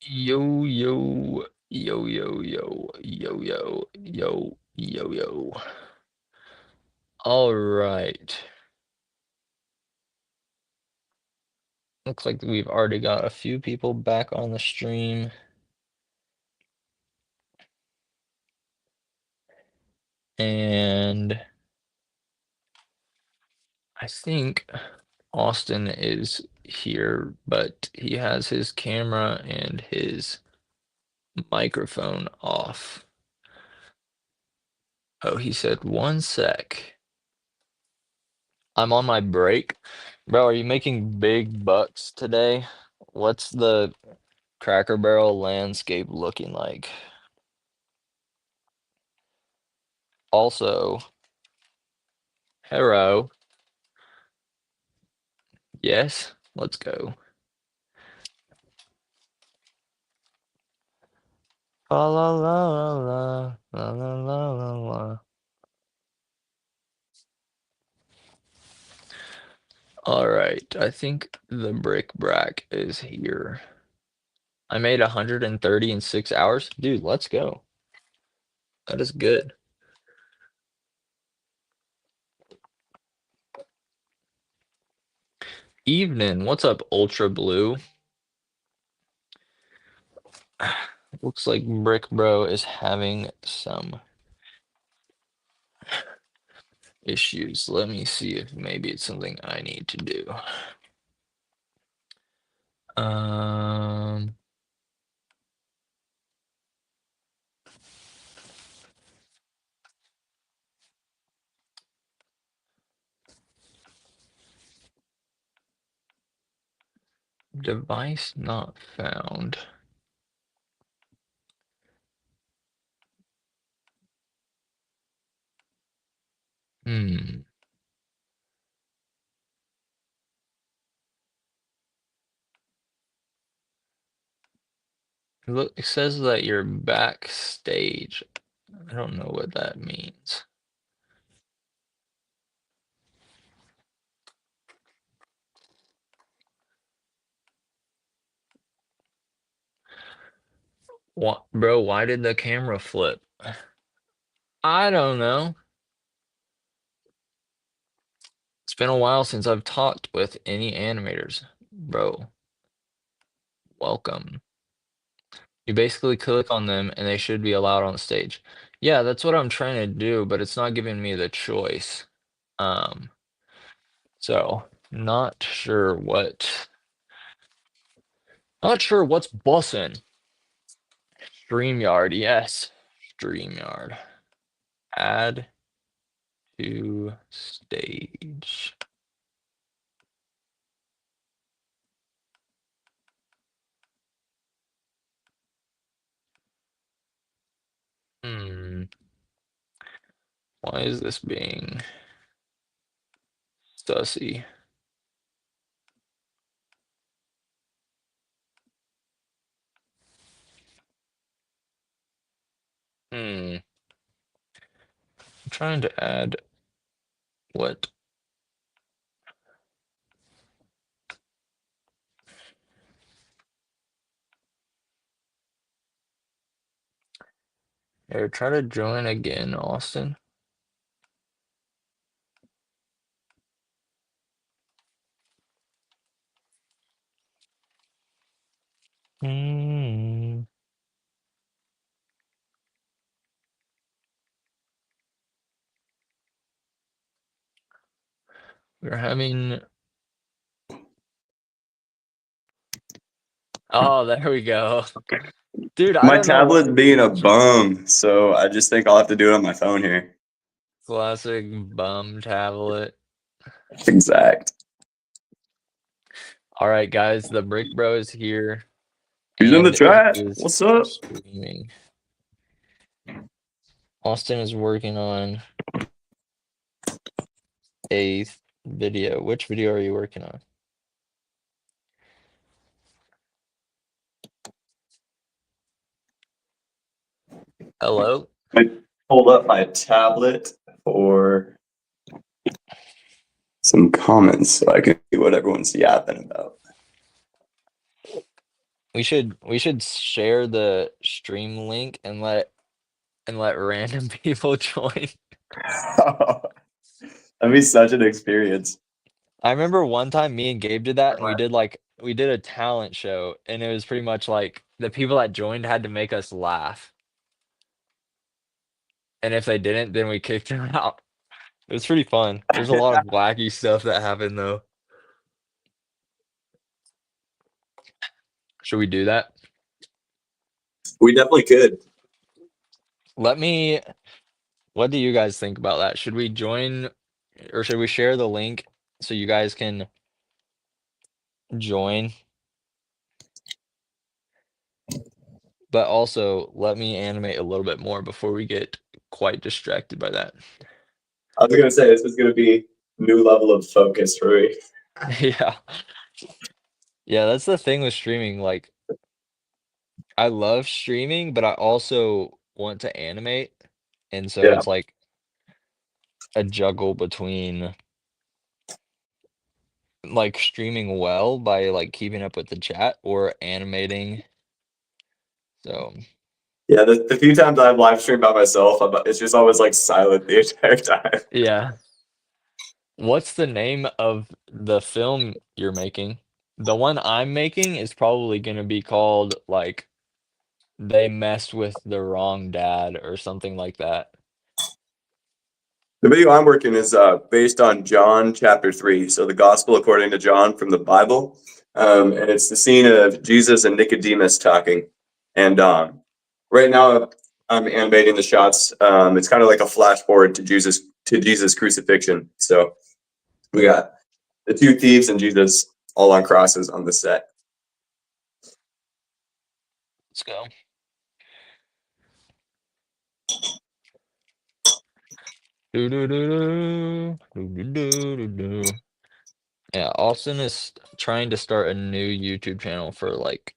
Yo, yo, yo, yo, yo, yo, yo, yo, yo, yo. All right. Looks like we've already got a few people back on the stream. And I think Austin is here, but he has his camera and his microphone off. Oh, he said 1 sec. I'm on my break. Bro, are you making big bucks today? What's the Cracker Barrel landscape looking like? Also, Hero, yes, let's go. La la la la la la la la la. All right, I think the brick brack is here. I made 130 in 6 hours. Dude, let's go. That is good. Evening, what's up, Ultra Blue? Looks like Brick Bro is having some issues. Let me see if maybe it's something I need to do. Um, Device not found. Hmm. Look, it says that you're backstage. I don't know what that means. What, bro, why did the camera flip? I don't know. It's been a while since I've talked with any animators. Bro, welcome. You basically click on them and they should be allowed on stage. Yeah, that's what I'm trying to do, but it's not giving me the choice. Um, so not sure what's bussin'. StreamYard, yes. StreamYard. Add to stage. Hmm. Why is this being sussy? Hmm. I'm trying to add what? Here, try to join again, Austin. Hmm. We're having. Oh, there we go. Dude, I My don't know what. tablet's being a bum, so I just think I'll have to do it on my phone here. Classic bum tablet. Exact. All right, guys, the Brick Bro is here Who's in the and chat? is What's up? streaming. Austin is working on a video. Which video are you working on? Hello? I pulled up my tablet for some comments so I can see what everyone's yapping about. we should share the stream link and let random people join. That'd be such an experience. I remember one time me and Gabe did that, and we did a talent show, and it was pretty much like the people that joined had to make us laugh, and if they didn't, then we kicked them out. It was pretty fun. There's a lot of wacky stuff that happened though. Should we do that? We definitely could. What do you guys think about that? Should we join or should we share the link so you guys can join? But also, let me animate a little bit more before we get quite distracted by that. I was gonna say this is gonna be new level of focus for me. Yeah. Yeah, that's the thing with streaming. Like, I love streaming, but I also want to animate. And so Yeah. it's like a juggle between like streaming well by like keeping up with the chat or animating. So, Yeah, the few times I've live streamed by myself, it's just always like silent the entire time. yeah. What's the name of the film you're making? The one I'm making is probably going to be called like They Messed with the Wrong Dad or something like that. The video I'm working is based on John chapter 3, so the gospel according to John from the Bible. And it's the scene of Jesus and Nicodemus talking. And right now I'm animating the shots. It's kind of like a flash forward to Jesus' crucifixion. So we got the two thieves and Jesus all on crosses on the set. Let's go. Yeah, Austin is trying to start a new YouTube channel for like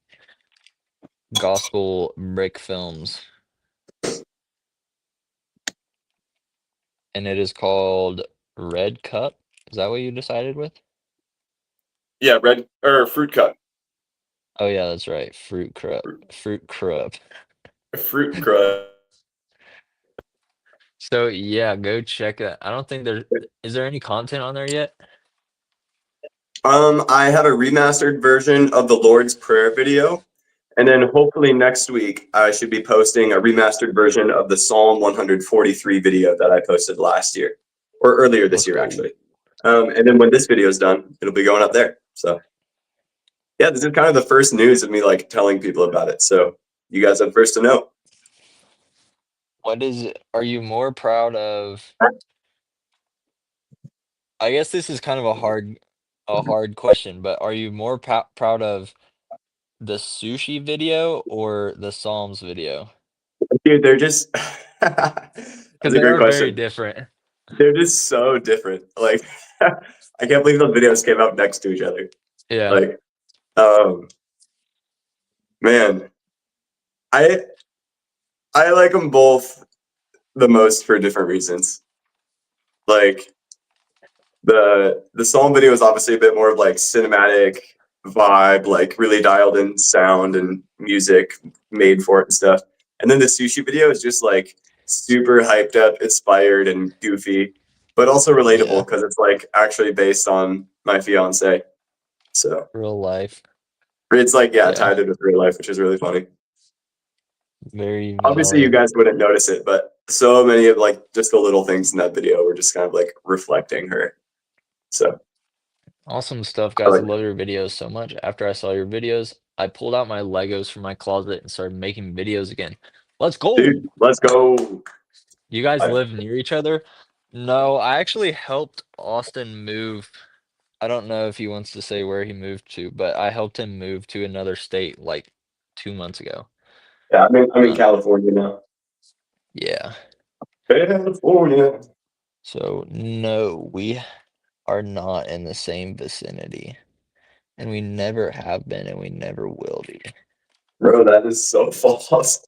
gospel brick films. And it is called Red Cup. Is that what you decided with? Yeah, red or fruit cut. Oh yeah, that's right. Fruit Cup. Fruit Cup. Fruit cut. So yeah, go check that. I don't think is there any content on there yet? I have a remastered version of the Lord's Prayer video, and then hopefully next week I should be posting a remastered version of the Psalm 143 video that I posted last year or earlier this Let's year go. actually. And then when this video is done, it'll be going up there. So yeah, this is kind of the first news of me like telling people about it. So you guys are first to know. Are you more proud of, I guess this is kind of a hard question, but are you more proud of the sushi video or the Psalms video? Dude, they're just Because that's a they great are very question. different. They're just so different. Like I can't believe those videos came out next to each other. Yeah. Like man, I like them both the most for different reasons. Like the Psalm video is obviously a bit more of like cinematic vibe, like really dialed in sound and music made for it and stuff. And then the sushi video is just like super hyped up, inspired, and goofy, but also relatable because it's like actually based on my fiance. So Real life. it's like Yeah. tied into real life, which is really funny. Very Obviously, you valid. guys wouldn't notice it, but so many of like just the little things in that video were just kind of like reflecting her. So Awesome stuff, guys. I like, love your videos so much. After I saw your videos, I pulled out my Legos from my closet and started making videos again. Let's go. dude, let's go. You guys I- live near each other? No, I actually helped Austin move. I don't know if he wants to say where he moved to, but I helped him move to another state like 2 months ago. Yeah, I'm in California now. Yeah. California. So no, we are not in the same vicinity. And we never have been and we never will be. Bro, that is so false.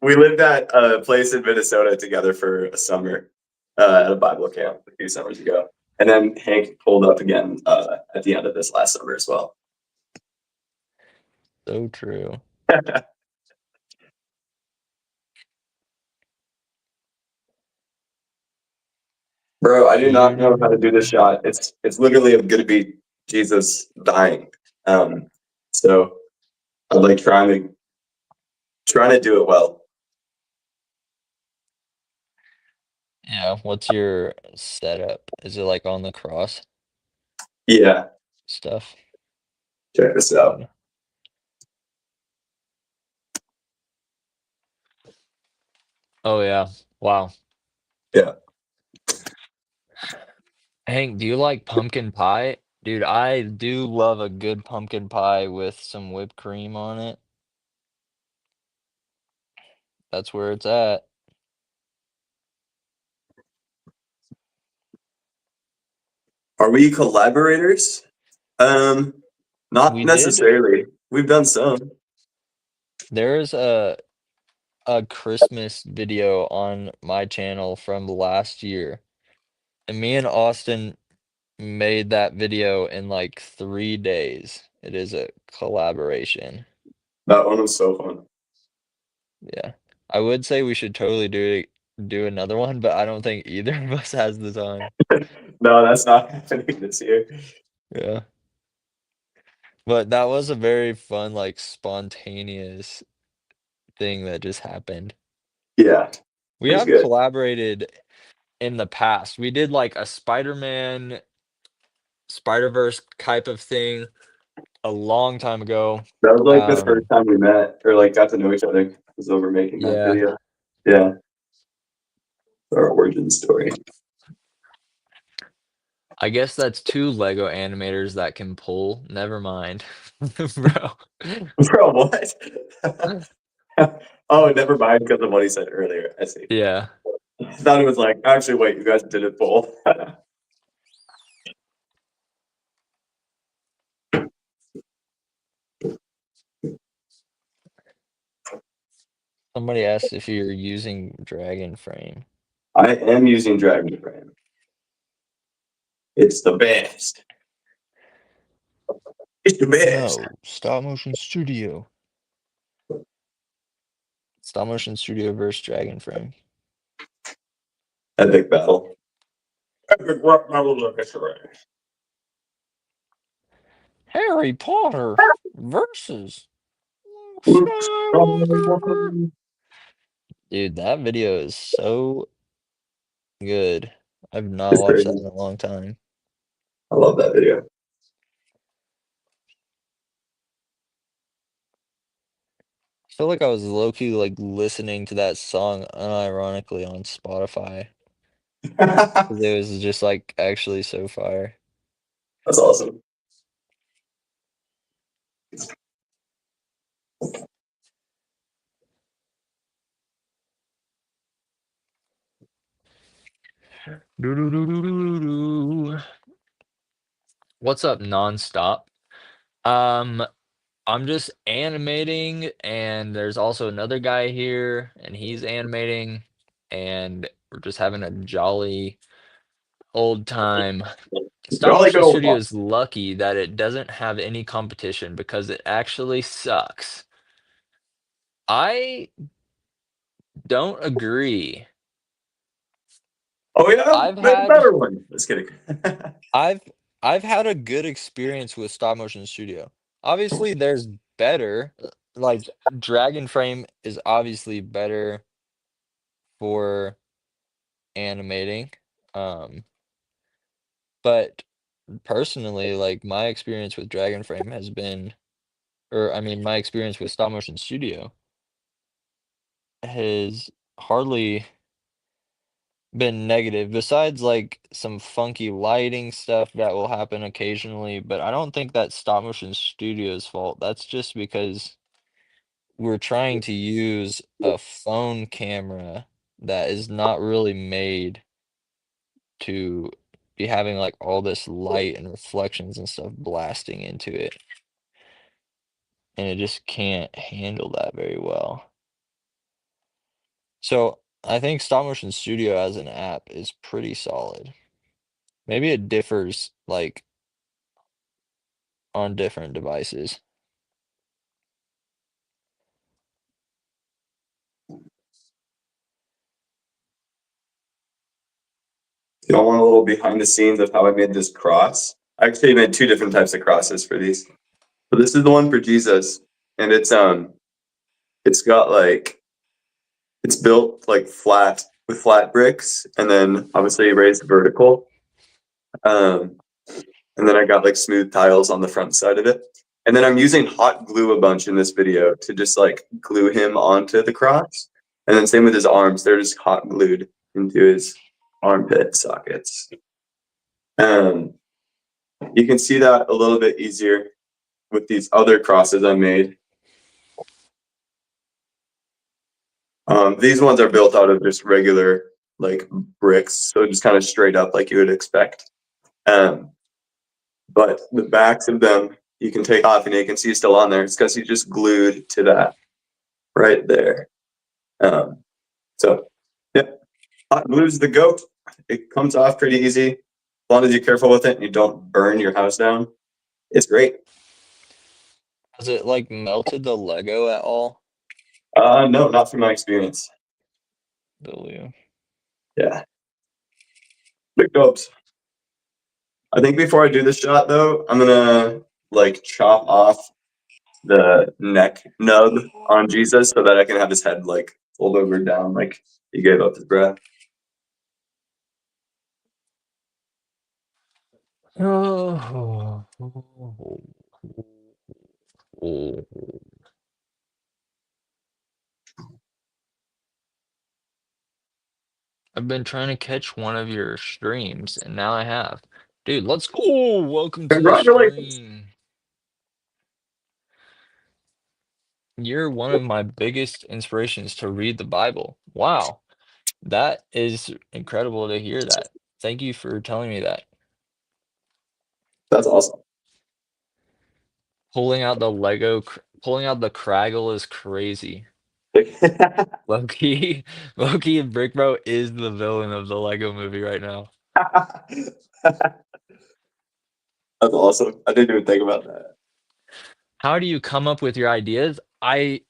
We lived at a place in Minnesota together for a summer at a Bible camp a few summers ago. And then Hank pulled up again at the end of this last summer as well. So true. Bro, I do not know how to do this Do-do-do-do-do. shot. It's literally going to be Jesus dying. So I'm like trying to do it well. Yeah, what's your setup? Is it like on the cross Yeah, stuff? check this out. Good. Oh yeah. Wow. Yeah. Hank, do you like pumpkin pie? Dude, I do love a good pumpkin pie with some whipped cream on it. That's where it's at. Are we collaborators? Not We did. necessarily. We've done some. There's a Christmas video on my channel from last year, and me and Austin made that video in like 3 days. It is a collaboration. That one was so fun. Yeah. I would say we should totally do another one, but I don't think either of us has the time. No, that's not happening this year. Yeah. But that was a very fun, like spontaneous thing that just happened. Yeah, We it was have good. collaborated in the past. We did like a Spider-Man Spider-Verse type of thing a long time ago. That was like the first Um, time we met or like got to know each other. Was over making that yeah, video. Yeah, our origin story. I guess that's two Lego animators that can pull. Never mind, bro. Bro, what? Oh, never mind because of what he said earlier. I see. Yeah. I thought it was like, actually, wait, you guys did it full. Somebody asked if you're using Dragon Frame. I am using Dragon Frame. It's the best. It's the best. No, Stop Motion Studio. Stop Motion Studio versus Dragon Frame. Epic battle. Epic rock battle look at Harry Potter versus Luke Luke Skywalker. Skywalker. Dude, that video is so good. I've not It's watched that crazy. in a long time. I love that video. I feel like I was low-key like listening to that song unironically on Spotify. That's 'Cause it was just like actually so fire. awesome. Do-do-do-do-do-do. What's up, nonstop? Um, I'm just animating, and there's also another guy here, and he's animating, and we're just having a jolly old time. Stop Jolly Motion go. Studio is lucky that it doesn't have any competition because it actually sucks. I don't agree. Oh yeah, I've make a had better one. Just kidding. I've I've had a good experience with Stop Motion Studio. Obviously, there's better. Like Dragon Frame is obviously better for animating. Um, but personally, like my experience with Dragon Frame has been, or I mean, my experience with Stop Motion Studio has hardly been negative, besides like some funky lighting stuff that will happen occasionally, but I don't think that's Stop Motion Studio's fault. That's just because we're trying to use a phone camera that is not really made to be having like all this light and reflections and stuff blasting into it. And it just can't handle that very well. So I think Stop Motion Studio as an app is pretty solid. Maybe it differs like on different devices. You don't want a little behind the scenes of how I made this cross? I actually made two different types of crosses for these. So this is the one for Jesus, and it's got like it's built like flat with flat bricks, and then obviously raised vertical. Um, and then I got like smooth tiles on the front side of it. And then I'm using hot glue a bunch in this video to just like glue him onto the cross. And then same with his arms, they're just hot glued into his armpit sockets. You can see that a little bit easier with these other crosses I made. These ones are built out of just regular like bricks, so just kind of straight up like you would expect. But the backs of them you can take off and you can see still on there. It's because you just glued to that right there. So yeah, hot glue's the goat. It comes off pretty easy. As long as you're careful with it and you don't burn your house down, it's great. Has it like melted the Lego at all? No, not from my experience. Billy? Yeah, big dubs. I think before I do this shot though, I'm gonna like chop off the neck nub on Jesus so that I can have his head like fold over down like he gave up his breath. Oh. I've been trying to catch one of your streams, and now I have. Dude, let's go! Welcome to the Congratulations. stream. You're one of my biggest inspirations to read the Bible. Wow. That is incredible to hear that. Thank you for telling me that. That's awesome. Pulling out pulling out the Craggle is crazy. Loki, Loki and Brick Bro is the villain of the Lego movie right now. That's awesome. I didn't even think about that. How do you come up with your ideas? I,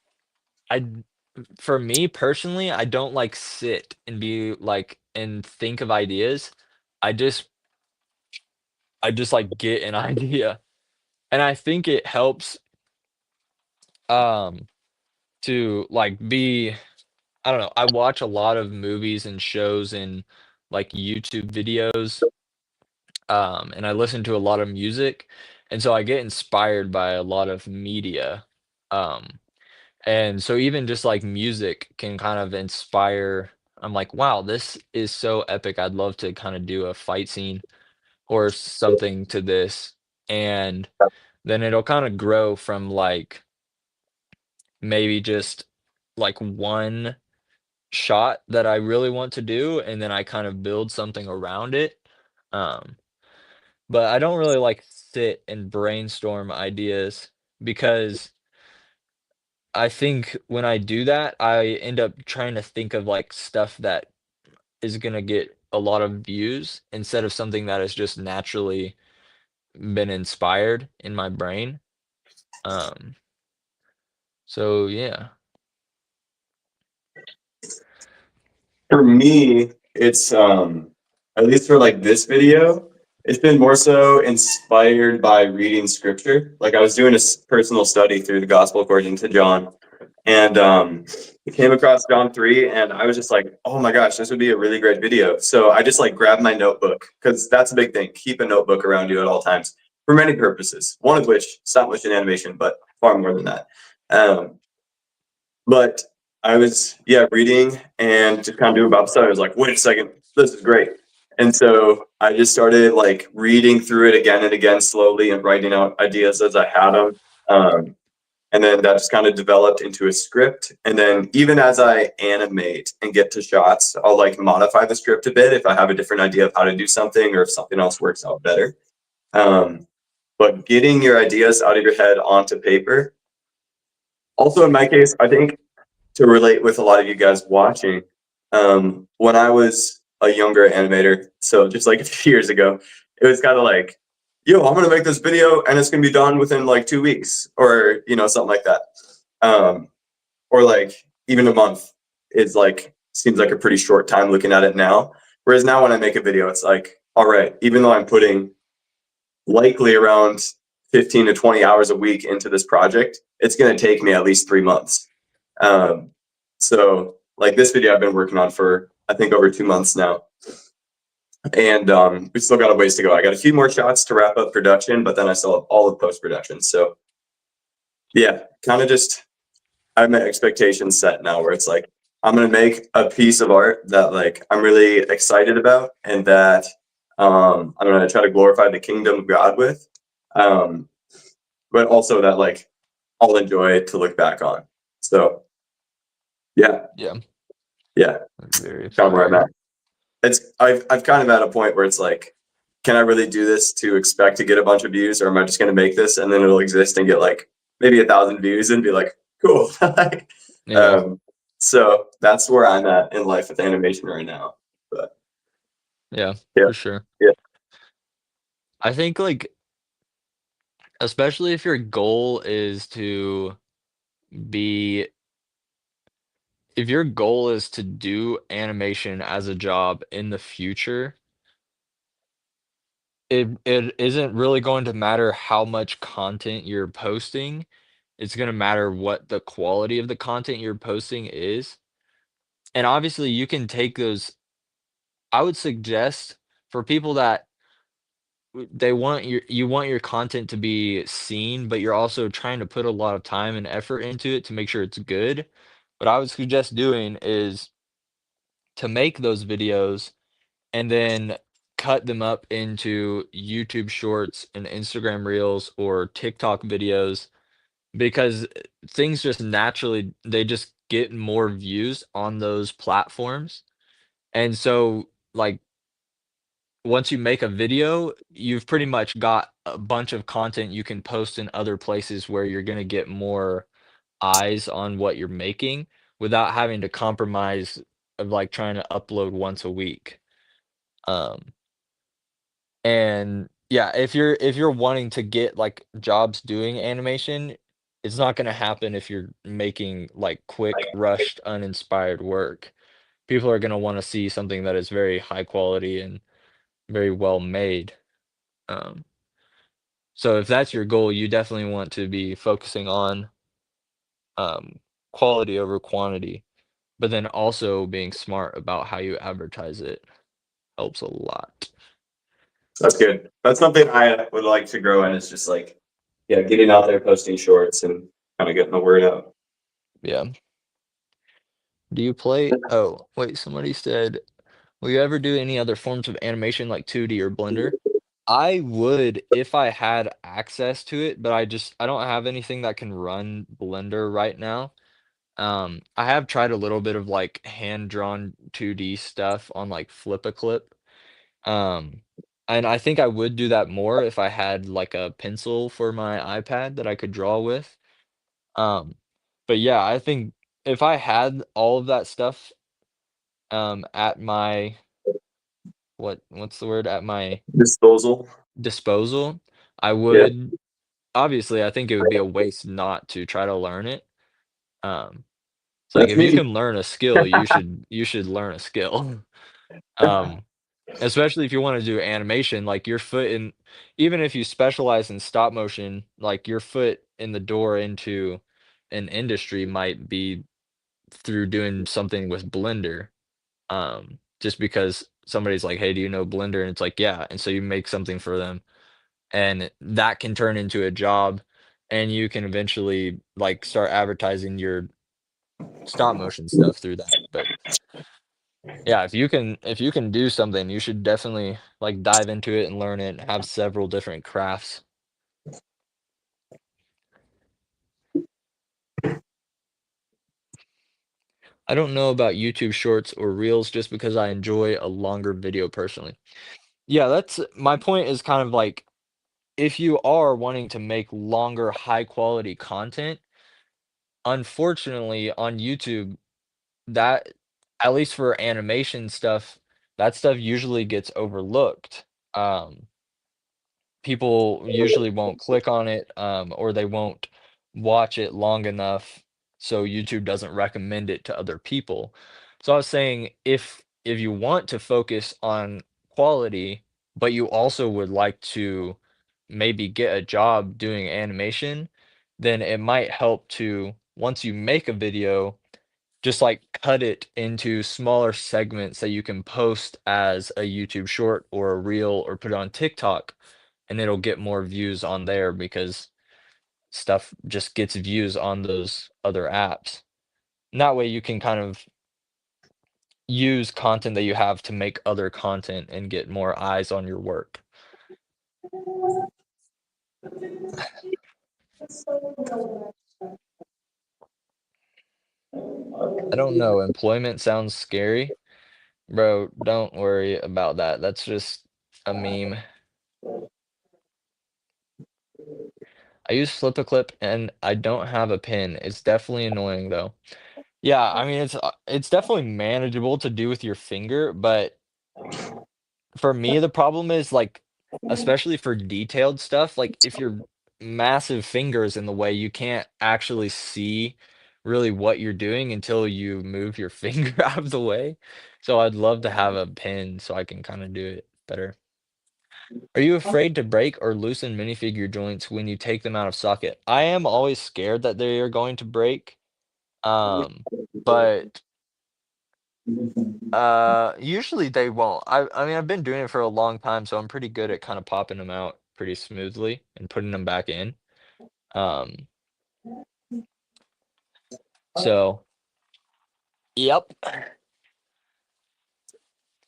for me personally, I don't like sit and be like and think of ideas. I just, I just like get an idea, and I think it helps um to like be. I don't know. I watch a lot of movies and shows and like YouTube videos, and I listen to a lot of music, and so I get inspired by a lot of media. Um, and so even just like music can kind of inspire. I'm like, wow, this is so epic. I'd love to kind of do a fight scene or something to this. And then it'll kind of grow from like maybe just like one shot that I really want to do, and then I kind of build something around it. Um, but I don't really like sit and brainstorm ideas because I think when I do that, I end up trying to think of like stuff that is gonna get a lot of views instead of something that has just naturally been inspired in my brain. Um, so yeah. For me, it's at least for like this video, it's been more so inspired by reading scripture. Like I was doing a personal study through the gospel according to John, and I came across John 3, and I was just like, oh my gosh, this would be a really great video. So I just like grabbed my notebook, because that's a big thing. Keep a notebook around you at all times for many purposes, one of which stop motion animation, but far more than that. But I was, yeah, reading and just kind of doing Bob study. I was like, wait a second, this is great. And so I just started like reading through it again and again slowly and writing out ideas as I had them. And then that just kind of developed into a script. And then even as I animate and get to shots, I'll like modify the script a bit if I have a different idea of how to do something or if something else works out better. But getting your ideas out of your head onto paper. Also, in my case, I think to relate with a lot of you guys watching, when I was a younger animator. So just like a few years ago, it was kind of like, yo, I'm gonna make this video and it's gonna be done within like 2 weeks, or something like that. Um, or like even a month is like seems like a pretty short time looking at it now. Whereas now when I make a video, it's like, all right, even though I'm putting likely around 15 to 20 hours a week into this project, it's going to take me at least 3 months. So like this video I've been working on for I think over 2 months now. And we still got a ways to go. I got a few more shots to wrap up production, but then I still have all of post production. So yeah, kind of just I have my expectations set now where it's like I'm gonna make a piece of art that like I'm really excited about and that I'm gonna try to glorify the kingdom of God with. Um, but also that like I'll enjoy to look back on. So yeah, Yeah, yeah, very kind of where I'm fire. at. I've kind of at a point where it's like, can I really do this to expect to get a bunch of views, or am I just gonna make this and then it'll exist and get like maybe 1,000 views and be like, cool. Like, Yeah, um, so that's where I'm at in life with animation right now. But yeah, yeah, for sure. yeah, I think like especially if your goal is to be if your goal is to do animation as a job in the future, it isn't really going to matter how much content you're posting. It's gonna matter what the quality of the content you're posting is. And obviously you can take those I would suggest for people that they want you want your content to be seen, but you're also trying to put a lot of time and effort into it to make sure it's good. What I would suggest doing is to make those videos and then cut them up into YouTube Shorts and Instagram Reels or TikTok videos because things just naturally they just get more views on those platforms. And so, like, once you make a video, you've pretty much got a bunch of content you can post in other places where you're gonna get more eyes on what you're making without having to compromise of, like, trying to upload once a week. Um, and yeah, if you're wanting to get, like, jobs doing animation, it's not gonna happen if you're making, like, quick, rushed, uninspired work. People are gonna wanna see something that is very high quality and very well made. Um, so if that's your goal, you definitely want to be focusing on, um, quality over quantity, but then also being smart about how you advertise it helps a lot. that's good. That's something I would like to grow in. Is just like, yeah, getting out there, posting shorts, and kind of getting the word out. Yeah. Do you play oh, wait, somebody said, "Will you ever do any other forms of animation like 2D or Blender?" I would if I had access to it, but I don't have anything that can run Blender right now. I have tried a little bit of, like, hand-drawn 2D stuff on, like, Flip-a-Clip, um, and I think I would do that more if I had, like, a pencil for my iPad that I could draw with, um, but yeah, I think if I had all of that stuff, at my what's the word? At my Disposal. disposal, I Yeah, would obviously, I think it would be a waste not to try to learn it, um, it's like, that's if you me. can learn a skill, you should learn a skill. Um, especially if you wanna do animation, like, your foot in even if you specialize in stop motion, like, your foot in the door into an industry might be through doing something with Blender, just because somebody's like, "Hey, do you know Blender?" And it's like, "Yeah," and so you make something for them, and that can turn into a job, and you can eventually, like, start advertising your stop motion stuff through that, but yeah, if you can do something, you should definitely, like, dive into it and learn it and have several different crafts. I don't know about YouTube Shorts or Reels just because I enjoy a longer video personally. Yeah, that's my point is kind of like, if you are wanting to make longer, high quality content, unfortunately, on YouTube, that at least for animation stuff, that stuff usually gets overlooked. Um, People usually won't click on it, or they won't watch it long enough, so YouTube doesn't recommend it to other people. So I was saying if you want to focus on quality, but you also would like to maybe get a job doing animation, then it might help to, once you make a video, just like cut it into smaller segments that you can post as a YouTube short or a reel or put it on TikTok, and it'll get more views on there because stuff just gets views on those other apps. And that way you can kind of use content that you have to make other content and get more eyes on your work. I don't know, employment sounds scary. Bro, don't worry about that. That's just a meme. I use Flip-a-Clip and I don't have a pin. It's definitely annoying though. Yeah, I mean it's definitely manageable to do with your finger, but for me the problem is like especially for detailed stuff, like if your massive fingers in the way, you can't actually see really what you're doing until you move your finger out of the way. So I'd love to have a pin so I can kind of do it better. Are you afraid to break or loosen minifigure joints when you take them out of socket? I am always scared that they are going to break. Um, but usually they won't. I mean I've been doing it for a long time, so I'm pretty good at kind of popping them out pretty smoothly and putting them back in. Um, so yep.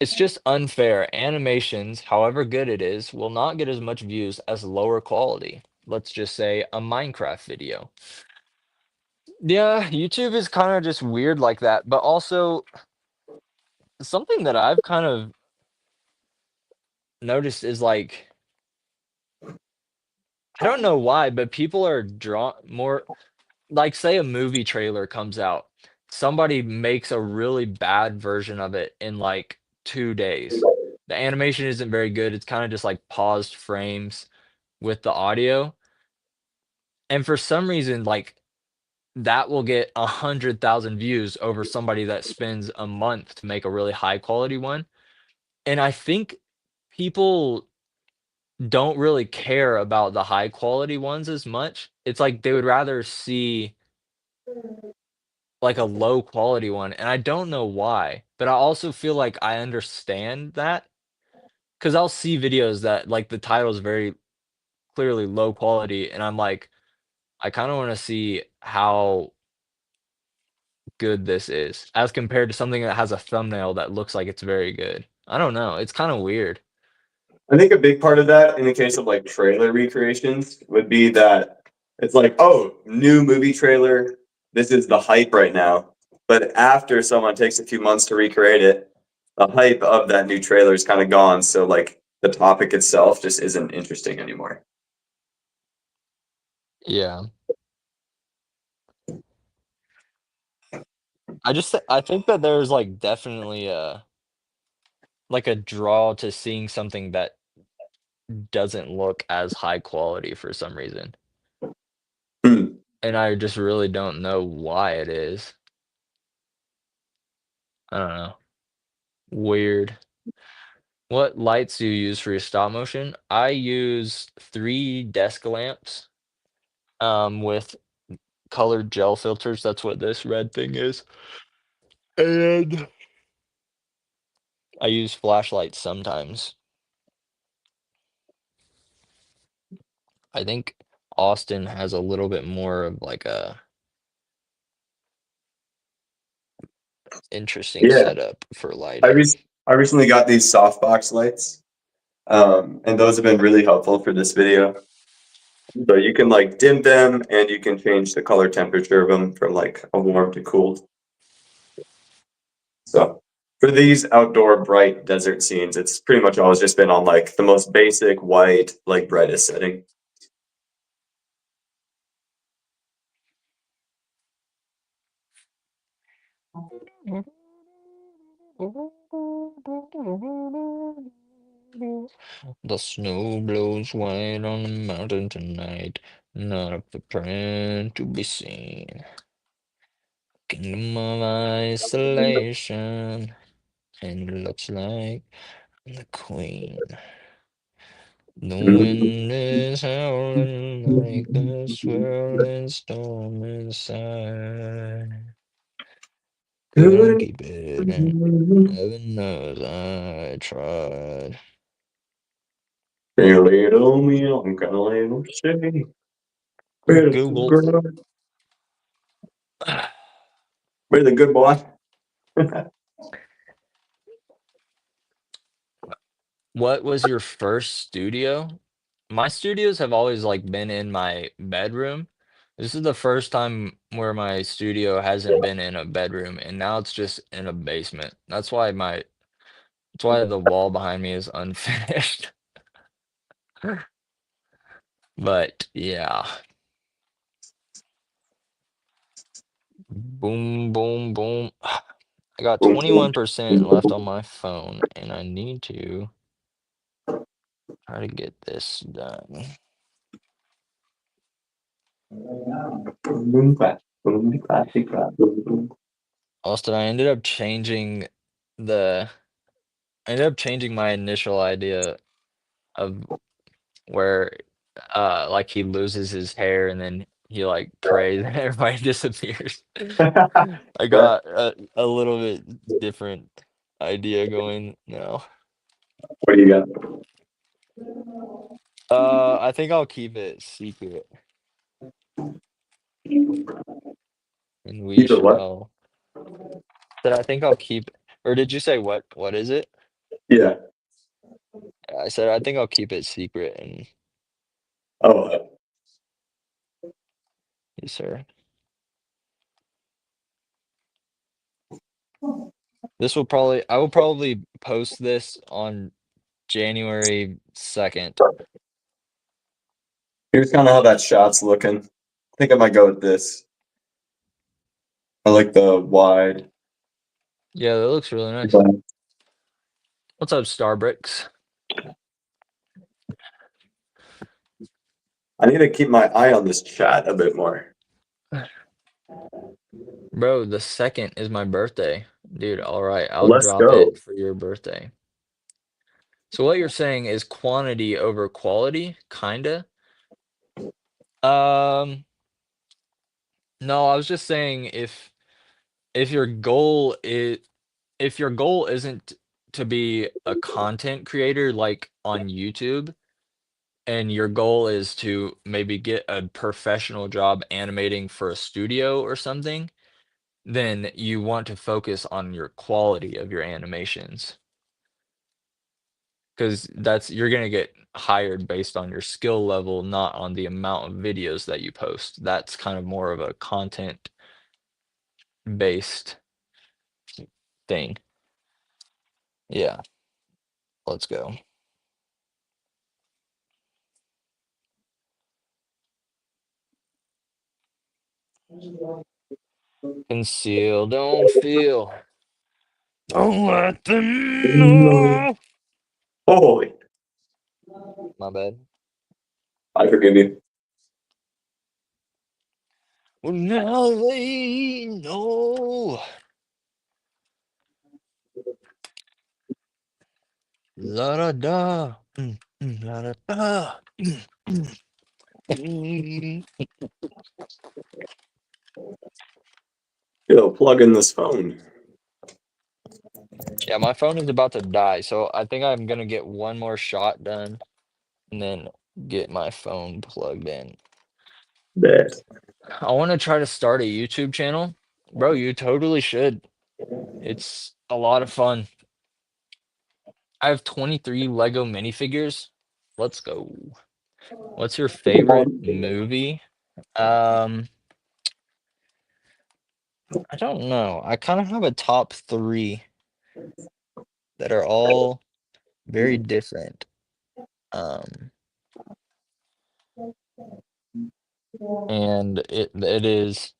It's just unfair. Animations, however good it is, will not get as much views as lower quality. Let's just say a Minecraft video. Yeah, YouTube is kind of just weird like that, but also something that I've kind of noticed is like I don't know why, but people are drawn more like say a movie trailer comes out. Somebody makes a really bad version of it in like 2 days. The animation isn't very good. It's kind of just like paused frames with the audio. And for some reason, like that will get 100,000 views over somebody that spends a month to make a really high quality one. And I think people don't really care about the high quality ones as much. It's like they would rather see like a low quality one, and I don't know why, but I also feel like I understand that because 'cause I'll see videos that like the title is very clearly low quality, and I'm like, I kinda wanna see how good this is as compared to something that has a thumbnail that looks like it's very good. I don't know, it's kinda weird. I think a big part of that, in the case of like trailer recreations, would be that it's like, oh, new movie trailer. This is the hype right now. But after someone takes a few months to recreate it, the hype of that new trailer is kind of gone. So like the topic itself just isn't interesting anymore. Yeah. I think that there's, like, definitely a like, a draw to seeing something that doesn't look as high quality for some reason, Hmm. and I just really don't know why it is. I don't know. Weird. What lights do you use for your stop motion? I use 3 desk lamps, with colored gel filters, that's what this red thing is, and I use flashlights sometimes. I think Austin has a little bit more of, like, a interesting Yeah, setup for I lighting. re- I recently got these softbox lights, and those have been really helpful for this video. So you can like dim them, and you can change the color temperature of them from like a warm to cool. So for these outdoor bright desert scenes, it's pretty much always just been on like the most basic white, like brightest setting. The snow blows white on the mountain tonight, not a footprint to be seen. Kingdom of isolation, and it looks like the queen. The wind is howling like a swirling storm inside. Couldn't keep it in. Heaven knows I tried. Hey, little me, I'm gonna little shady. Where's the Google, girl? Where's the good boy? what was your first studio? My studios have always like been in my bedroom. This is the first time where my studio hasn't been in a bedroom, and now it's just in a basement. That's why the wall behind me is unfinished. But yeah. Boom, boom, boom. I got 21% left on my phone, and I need to try to get this done. Boom, clap, boom, clap, clap, boom, boom. Also, the I ended up changing my initial idea of where like he loses his hair and then he like prays and everybody disappears. I Right. got a little bit different idea going now. What do you got? I think I'll keep it secret and we Keep it what? shall. But I think I'll keep, or did you say what is it? Yeah. I said I think I'll keep it secret and Oh, yes, sir. I will probably post this on January 2nd. here's kind of how that shot's looking. I think I might go with this. I like the wide. Yeah, that looks really nice. What's up, Starbricks? I need to keep my eye on this chat a bit more. Bro, the 2nd is my birthday. Dude, all right, I'll Let's drop go. it for your birthday. So what you're saying is quantity over quality, kinda? Um, no, I was just saying if your goal is if your goal isn't to be a content creator like on YouTube, and your goal is to maybe get a professional job animating for a studio or something, then you want to focus on your quality of your animations. Because you're gonna get hired based on your skill level, not on the amount of videos that you post. That's kind of more of a content based thing. Yeah, let's go. Conceal, don't feel. Don't let them know. Holy, My bad. I forgive you. Well, now they know. La da da. La da da. Mm. Yo, plug in this phone. Yeah, my phone is about to die, so I think I'm gonna get one more shot done and then get my phone plugged in. There. I want to try to start a YouTube channel. Bro, you totally should. It's a lot of fun. I have 23 Lego minifigures. Let's go. What's your favorite movie? Um, I don't know. I kind of have a top three that are all very different. Um, and it is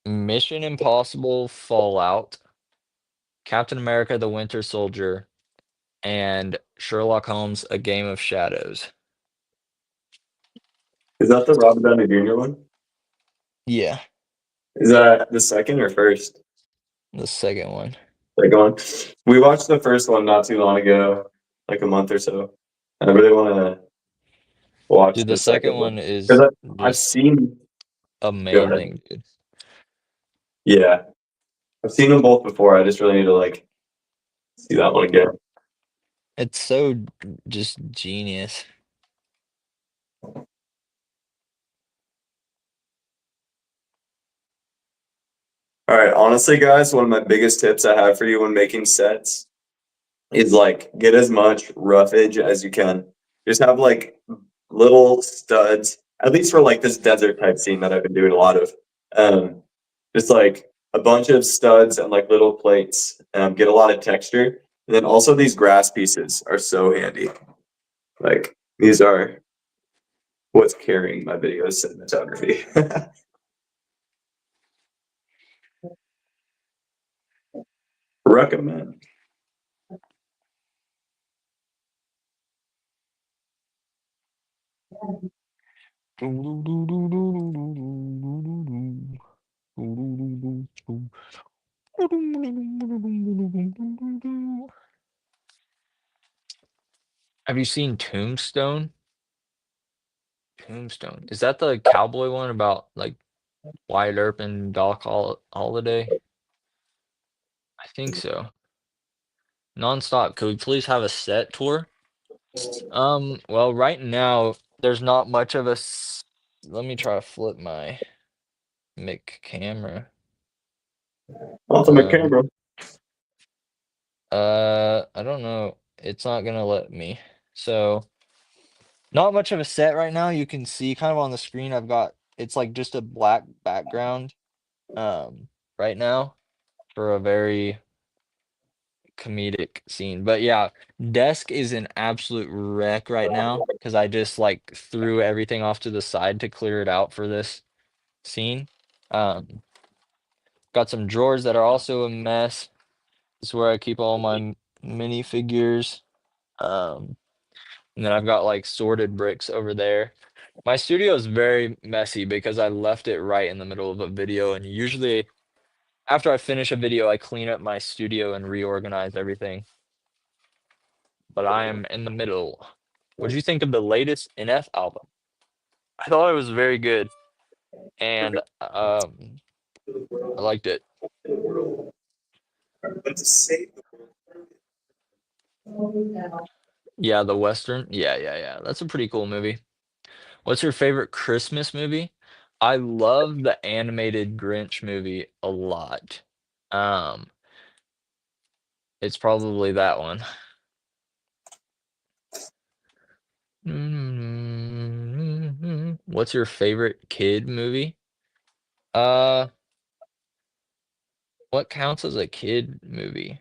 Mission Impossible Fallout, Captain America: The Winter Soldier, and Sherlock Holmes: A Game of Shadows. Is that the Robert Downey Jr. one? Yeah, Is that the second or first? the second one. Second one. We watched the first one not too long ago, like a month or so. I really want to watch Dude, the the second second one one is because I've just seen. Go ahead. amazing, dude. Yeah, I've seen them both before. I just really need to like see that one again. It's so just genius. All right, honestly, guys, one of my biggest tips I have for you when making sets is like get as much roughage as you can. Just have like little studs, at least for like this desert type scene that I've been doing a lot of. Um, just like a bunch of studs and like little plates, get a lot of texture. And then also these grass pieces are so handy. Like these are what's carrying my video cinematography. Recommend. Have you seen Tombstone? Tombstone. Is that the cowboy one about like Wyatt Earp and Doc Holliday? I think so. Nonstop. Could we please have a set tour? Well, right now there's not much of let me try to flip my mic camera. Ultimate Um, camera. I don't know. It's not gonna let me. So, not much of a set right now. You can see kind of on the screen it's like just a black background um right now for a very comedic scene. But yeah, desk is an absolute wreck right now because I just like threw everything off to the side to clear it out for this scene. Um, got some drawers that are also a mess. This is where I keep all my mini figures. Um, and then I've got like sorted bricks over there. My studio is very messy because I left it right in the middle of a video, and usually after I finish a video, I clean up my studio and reorganize everything. But I am in the middle. What do you think of the latest NF album? I thought it was very good, and I liked it. But to say Yeah, the Western. Yeah. That's a pretty cool movie. What's your favorite Christmas movie? I love the animated Grinch movie a lot. Um, it's probably that one. What's your favorite kid movie? Uh, what counts as a kid movie?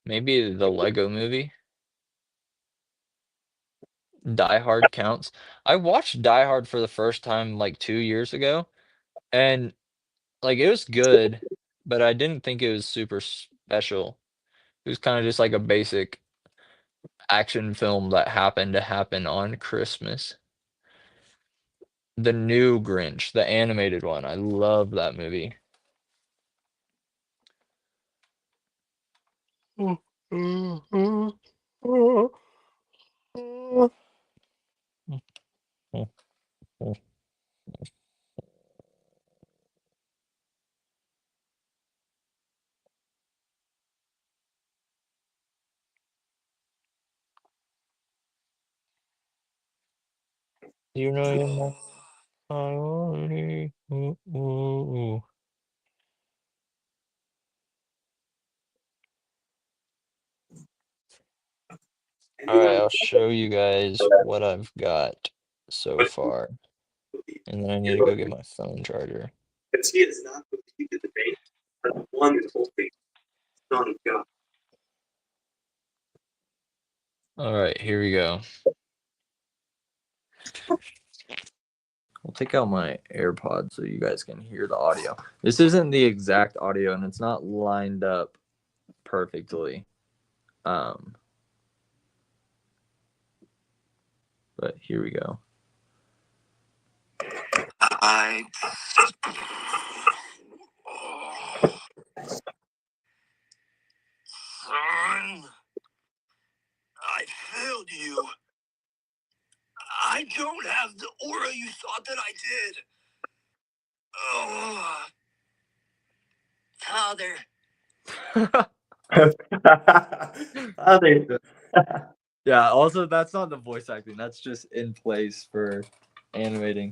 Maybe the Lego movie? Die Hard counts. I watched Die Hard for the first time like 2 years ago, and like it was good, but I didn't think it was super special. It was kind of just like a basic action film that happened to happen on Christmas. The new Grinch, the animated one. I love that movie. You know you're my priority. Ooh, ooh, ooh. All right, I'll show you guys what I've got so far, and then I need to go get my phone charger. because he is not believed in the debate, but one is hoping Son of God. All right, here we go. I'll take out my AirPods so you guys can hear the audio. This isn't the exact audio, and it's not lined up perfectly. But here we go. Son, I failed you. I don't have the aura you thought that I did. Oh. Father. Father. Yeah, also that's not the voice acting. That's just in place for animating.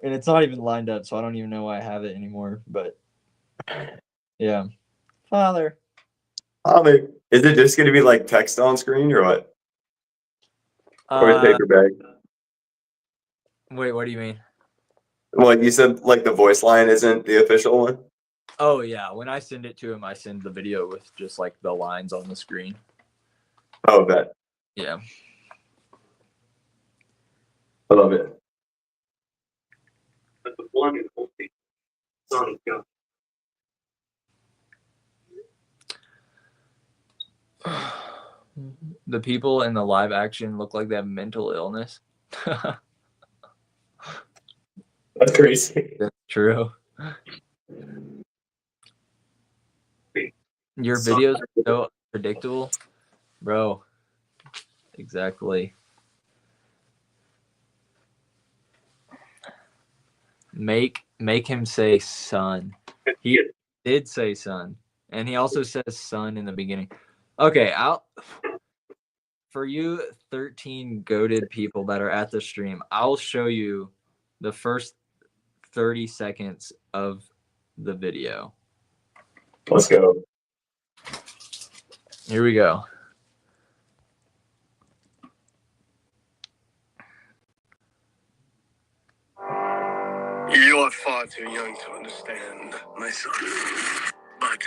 And it's not even lined up, so I don't even know why I have it anymore. But yeah. Father. Father. Is it just going to be like text on screen or what? Or with paper bag? Wait, what do you mean? Well, you said like the voice line isn't the official one? Oh yeah, when I send it to him, I send the video with just like the lines on the screen. Oh, bet. Yeah. I love it. But the one and only Son of God. The people in the live action look like they have mental illness. That's crazy. That's true. Your Son. videos are so predictable, bro. Exactly. Make him say son. He did say son, and he also says son in the beginning. Okay, for you 13 goated people that are at the stream, I'll show you the first 30 seconds of the video. Let's go. Here we go. You are far too young to understand, my son. But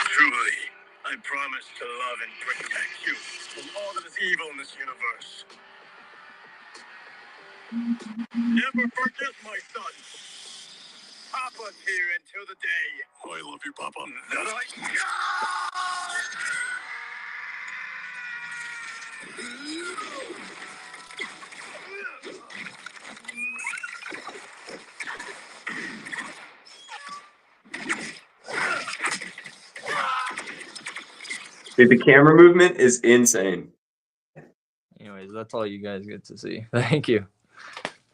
truly, I promise to love and protect you from all that is evil in this universe. Never forget, my son. Papa's here until the day. I love you, Papa. That Dude, the camera movement is insane. Anyways, that's all you guys get to see. Thank you.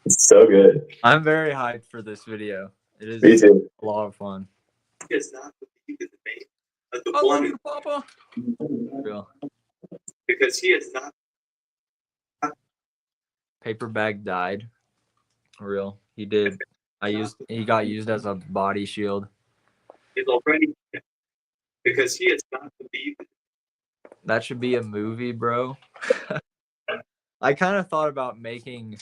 It's so good. I'm very hyped for this video. It is Me too. a lot of fun. is not the thief in the main, but the I love one you, Papa. Real. because he is not. Paper bag died. Real. He did. He got used as a body shield. Is already because he is not the thief. That should be a movie, bro. I kind of thought about making.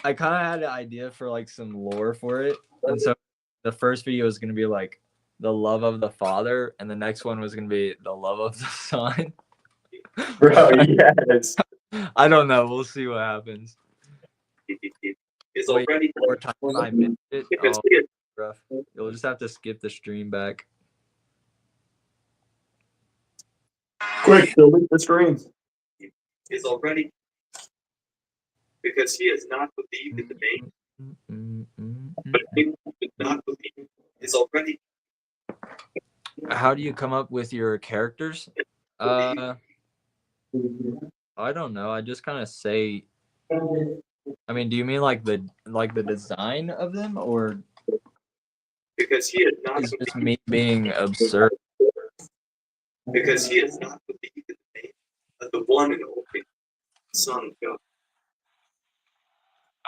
I kind of had an idea for like some lore for it, and so the first video is gonna be like the love of the father, and the next one was gonna be the love of the son. Bro, yes. I don't know. We'll see what happens. Is Wait, already more time I missed it. because Oh, he is rough. You'll just have to skip the stream back. Quick, delete the screen. already because he is not believed in the main, but he does not believe is already. How do you come up with your characters? I don't know. I just kind of say. I mean, do you mean like the design of them, or Because he is not is just me being absurd? because he is not believed in the main, but the one and only Son of God.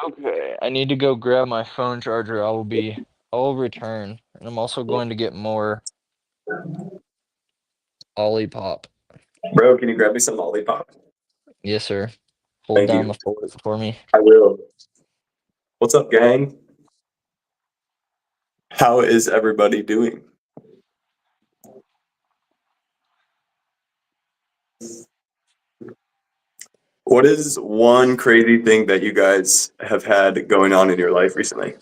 Okay, I need to go grab my phone charger. I'll return, and I'm also going to get more Olipop. Bro, can you grab me some lollipop? Yes, sir. Hold Thank down you. the fort for me. I will. What's up, gang? How is everybody doing? What is one crazy thing that you guys have had going on in your life recently?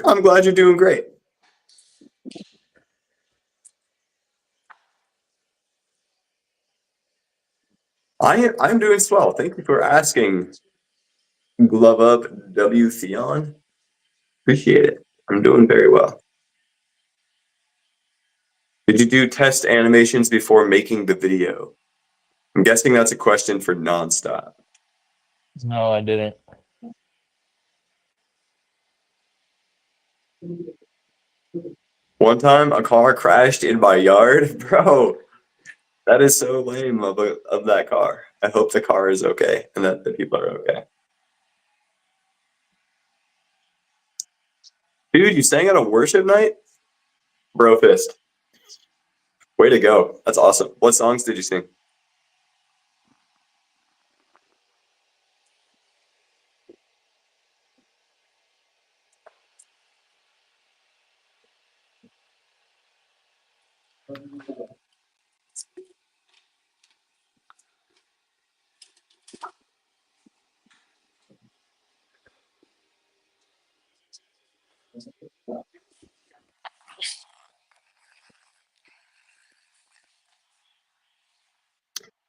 I'm glad you're doing great. I'm doing swell. Thank you for asking. Glove up, W. Theon. Appreciate it. I'm doing very well. Did you do test animations before making the video? I'm guessing that's a question for Nonstop. No, I didn't. One time a car crashed in my yard. Bro, that is so lame of that car. I hope the car is okay and that the people are okay. Dude, you sang at a worship night? Bro fist. Way to go. That's awesome. What songs did you sing?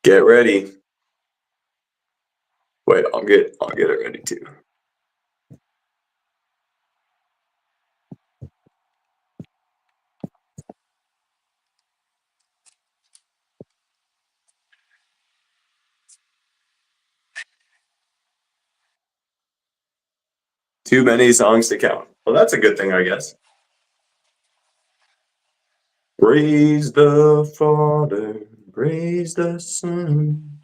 Get ready. Wait, I'll get it ready too. Too many songs to count. Well, that's a good thing, I guess. Praise the Father, praise the Son.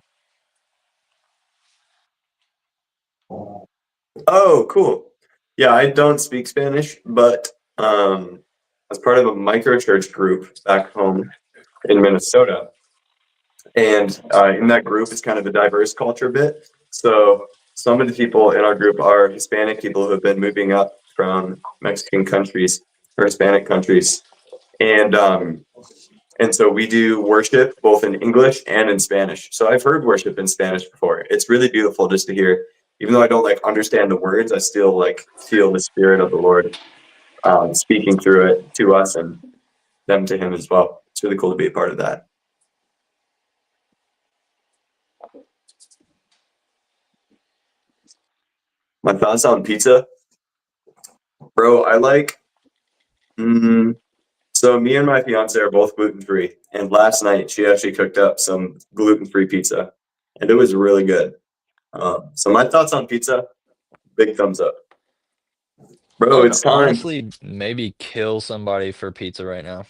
Oh, cool. Yeah, I don't speak Spanish, but as part of a micro church group back home in Minnesota, and in that group, it's kind of a diverse culture bit. So some of the people in our group are Hispanic people who have been moving up from Mexican countries or Hispanic countries, and so we do worship both in English and in Spanish. So I've heard worship in Spanish before. It's really beautiful just to hear. Even though I don't like understand the words, I still like feel the spirit of the Lord speaking through it to us and them to Him as well. It's really cool to be a part of that. My thoughts on pizza, bro. I like. So me and my fiance are both gluten free, and last night she actually cooked up some gluten free pizza, and it was really good. So my thoughts on pizza, big thumbs up. Bro, I'd it's time. honestly maybe kill somebody for pizza right now.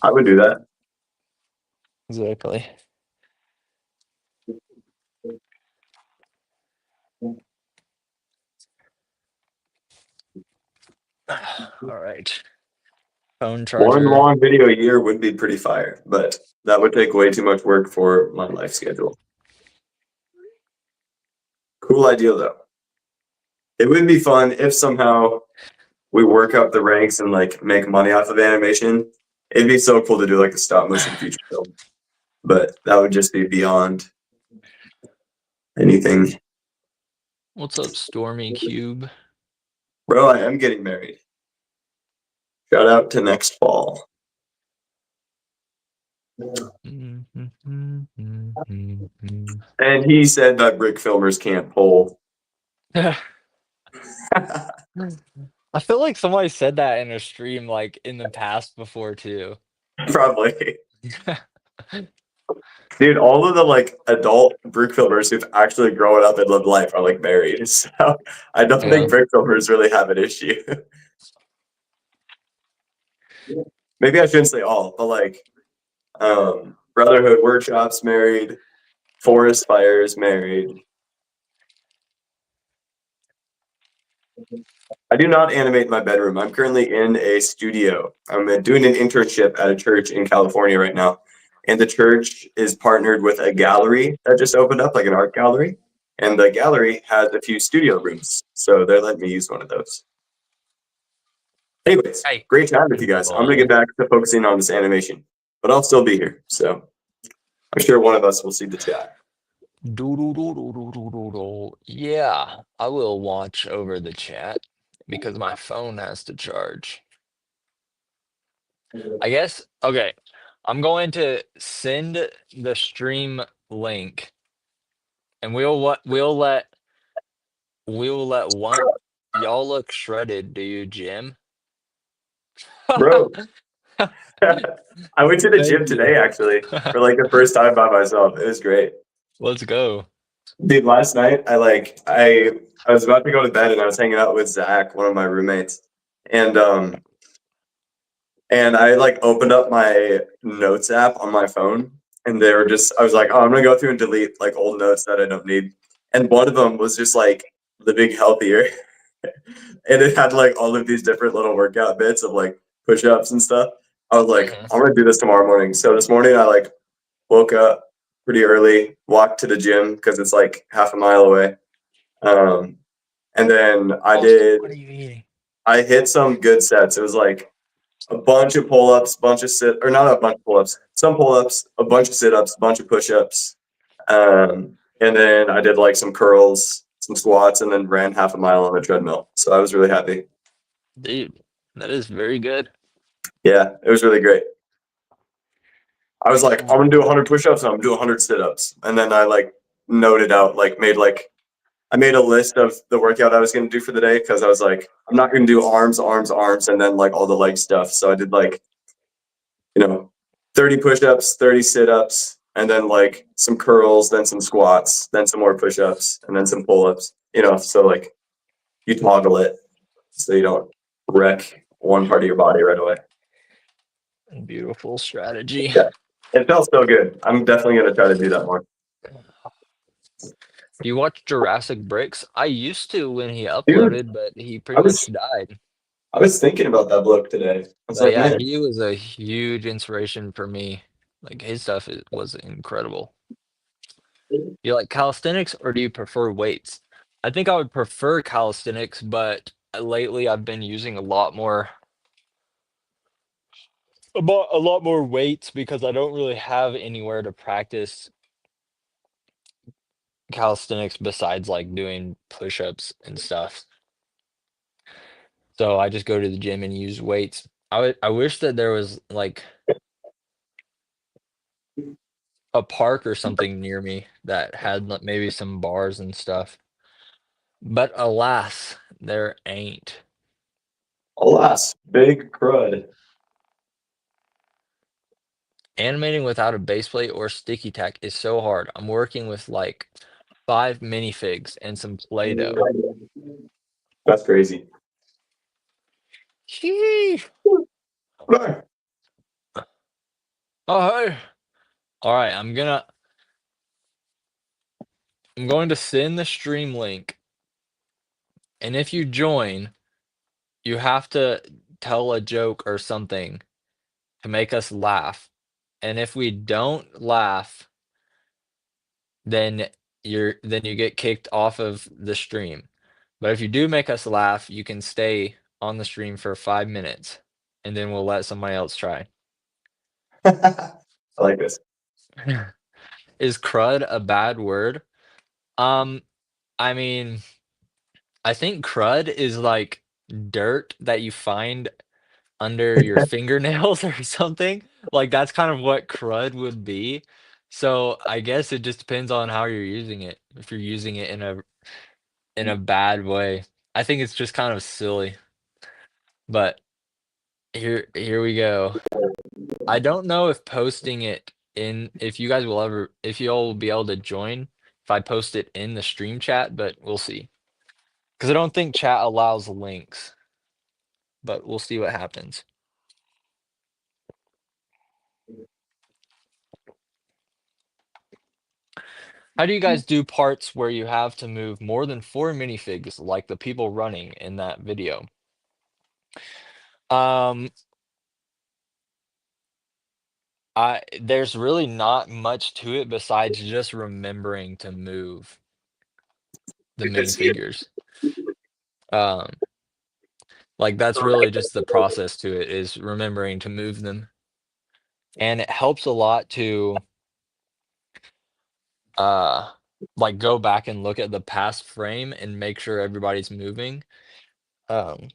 I would do that. Exactly. All right. Phone charger. One long video a year would be pretty fire, but that would take way too much work for my life schedule. Cool idea though. It would be fun if somehow we work up the ranks and like make money off of animation. It'd be so cool to do like a stop motion feature film, but that would just be beyond anything. What's up, Stormy Cube? Bro, I am getting married. Shout out to next fall. And he said that brick filmers can't pull. I feel like somebody said that in a stream like in the past before too. Probably. Dude, all of the like adult brick filmers who've actually grown up and lived life are like married. So I don't think brick filmers really have an issue. Maybe I shouldn't say all, but like Brotherhood Workshops married, Forest Fires married. I do not animate in my bedroom. I'm currently in a studio. I'm doing an internship at a church in California right now. And the church is partnered with a gallery that just opened up, like an art gallery. And the gallery has a few studio rooms. So they're letting me use one of those. Anyways, Hey. great time with you guys. I'm gonna get back to focusing on this animation, but I'll still be here. So I'm sure one of us will see the chat. Yeah, I will watch over the chat because my phone has to charge. I guess, okay, I'm going to send the stream link and we'll let one y'all look shredded, do you, Jim? Bro, I went to the Thank gym you. today actually for like the first time by myself. It was great. Let's go. Dude, last night I was about to go to bed and I was hanging out with Zach, one of my roommates, and I like opened up my notes app on my phone, and I was like, oh, I'm gonna go through and delete like old notes that I don't need, and one of them was just like living healthier, and it had like all of these different little workout bits of like push-ups and stuff. I was like, Mhm. I'm gonna do this tomorrow morning. So this morning I like woke up pretty early, walked to the gym because it's like half a mile away. And then Austin, what are you eating? I hit some good sets. It was like a bunch of pull-ups, bunch of or not a bunch of pull-ups, some pull-ups, a bunch of sit-ups, a bunch of push-ups. And then I did like some curls, some squats, and then ran half a mile on the treadmill. So I was really happy. Dude, that is very good. Yeah, it was really great. I was like, I'm gonna do 100 push-ups and I'm gonna do 100 sit-ups, and then I like noted out, I made a list of the workout I was gonna do for the day because I was like, I'm not gonna do arms, arms, arms, and then like all the leg stuff. So I did like, 30 push-ups, 30 sit-ups, and then like some curls, then some squats, then some more push-ups, and then some pull-ups. So like you toggle it so you don't wreck one part of your body right away. Beautiful strategy. Yeah. It felt so good. I'm definitely gonna try to do that more. Do you watch Jurassic Bricks? I used to when he Dude, uploaded, but he I pretty was much died. I was thinking about that book today. I was But like, yeah, man, he was a huge inspiration for me. Like his stuff was incredible. Do you like calisthenics or do you prefer weights? I think I would prefer calisthenics, but lately I've been using a lot more weights because I don't really have anywhere to practice calisthenics besides like doing push-ups and stuff. So I just go to the gym and use weights. I wish that there was like a park or something near me that had like, maybe some bars and stuff. But alas, there ain't. alas, big crud. Animating without a base plate or sticky tack is so hard. I'm working with like 5 minifigs and some Play-Doh. That's crazy. Sheesh. Oh hey. All right, I'm going to send the stream link. And if you join, you have to tell a joke or something to make us laugh. And if we don't laugh, then you get kicked off of the stream. But if you do make us laugh, you can stay on the stream for 5 minutes and then we'll let somebody else try. I like this. Is crud a bad word? Um, I mean, I think crud is like dirt that you find under your fingernails or something. Like that's kind of what crud would be. So I guess it just depends on how you're using it. If you're using it in a bad way. I think it's just kind of silly. But here we go. I don't know if posting it in if you guys will ever if you all will be able to join if I post it in the stream chat, but we'll see. Because I don't think chat allows links, but we'll see what happens. How do you guys do parts where you have to move more than 4 minifigs like the people running in that video? Um, there's really not much to it besides just remembering to move the Because he minifigures. Um, Like that's really just the process to it, is remembering to move them. And it helps a lot to uh like go back and look at the past frame and make sure everybody's moving. Um